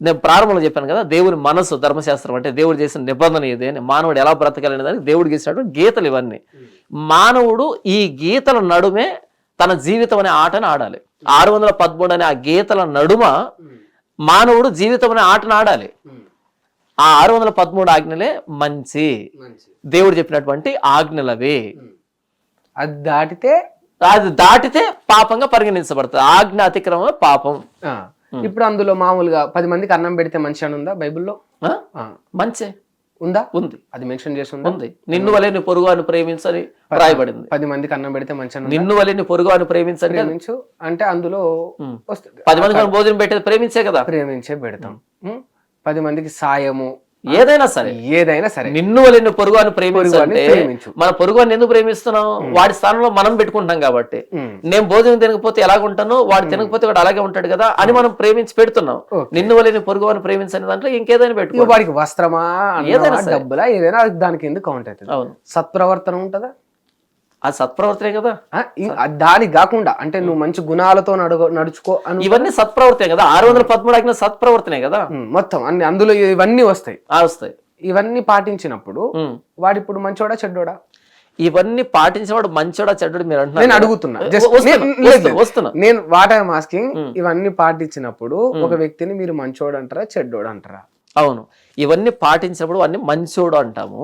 నేను ప్రారంభంలో చెప్పాను కదా, దేవుని మనసు ధర్మశాస్త్రం అంటే దేవుడు చేసిన నిబంధన ఇది అని, మానవుడు ఎలా బ్రతకాలనే దానికి దేవుడు గీసినట్టు గీతలు ఇవన్నీ. మానవుడు ఈ గీతల నడుమే తన జీవితం అనే ఆటను ఆడాలి. 613 అనే ఆ గీతల నడుమ మానవుడు జీవితం అనే ఆటను ఆడాలి. ఆ 613 ఆజ్ఞలే మంచి, దేవుడు చెప్పినటువంటి ఆజ్ఞలవి. అది దాటితే పాపంగా పరిగణించబడుతుంది. ఆజ్ఞ అతిక్రమం పాపం. ఇప్పుడు అందులో మామూలుగా 10 మందికి అన్నం పెడితే మంచి అని ఉందా బైబిల్లో? మంచి ఉందా? ఉంది, అది మెన్షన్ చేసి ఉంది. నిన్ను వలె నీ పొరుగువాని ప్రేమించని రాయబడింది. 10 మందికి అన్నం పెడితే మంచి అని నిన్ను వలె నీ పొరుగువాని ప్రేమించని అంటే అందులో 10 మందికి భోజనం పెట్టేది ప్రేమించే కదా, ప్రేమించే పెడతాం. 10 మందికి సాయము ఏదైనా సరే నిన్ను వలె పొరుగువాని ప్రేమించు. మన పొరుగువాన్ని ఎందుకు ప్రేమిస్తున్నాం? వాడి స్థానంలో మనం పెట్టుకుంటాం కాబట్టి. నేను భోజనం తినకపోతే ఎలాగుంటానో వాడు తినకపోతే వాడు అలాగే ఉంటాడు కదా అని మనం ప్రేమించి పెడుతున్నాం. నిన్ను వలె పొరుగువాని ప్రేమించని దాంట్లో ఇంకేదైనా పెట్టుకో. వాడికి వస్త్రమా, ఏదైనా డబ్బులా, ఏదైనా దానికి ఎందుకు కౌంట్ అవుతుంది? అవును. సత్ప్రవర్తన ఉంటుందా? అది సత్ప్రవర్తనే కదా. దానికి కాకుండా అంటే నువ్వు మంచి గుణాలతో నడుచుకో అని, ఇవన్నీ సత్ప్రవర్తనే కదా. 613 ఆజ్ఞలు సత్ప్రవర్తనే కదా మొత్తం అన్ని. అందులో ఇవన్నీ వస్తాయి. ఇవన్నీ పాటించినప్పుడు వాడు ఇప్పుడు మంచోడా చెడ్డోడా? ఇవన్నీ పాటించేవాడు మంచోడా చెడ్డోడు మీరు అంటున్నారు. నేను అడుగుతున్నా, నేను వాట్ ఐఎమ్ ఆస్కింగ్. ఇవన్నీ పాటించినప్పుడు ఒక వ్యక్తిని మీరు మంచోడు అంటారా చెడ్డోడు అంటారా? అవును, ఇవన్నీ పాటించినప్పుడు అన్ని మంచోడు అంటాము.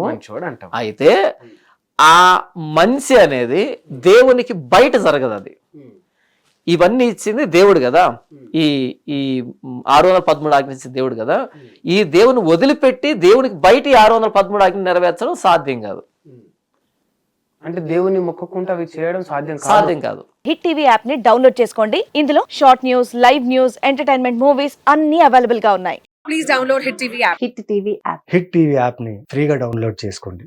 అయితే ఆ మంచి అనేది దేవునికి బయట జరగదు. అది ఇవన్నీ ఇచ్చింది దేవుడు కదా, ఈ ఈ 613 ఆజ్ఞ ఇచ్చింది దేవుడు కదా. ఈ దేవుని వదిలిపెట్టి దేవునికి బయట 613 ఆజ్ఞ నెరవేర్చడం సాధ్యం కాదు. అంటే దేవుని మొక్కుకుంటూ అవి చేయడం సాధ్యం కాదు. హిట్ టీవీ యాప్ ని డౌన్లోడ్ చేసుకోండి. ఇందులో short news, live news, entertainment movies అన్ని అవైలబుల్ గా ఉన్నాయి. Please download hit TV app. Hit TV app hit TV యాప్ని ఫ్రీగా డౌన్లోడ్ చేసుకోండి.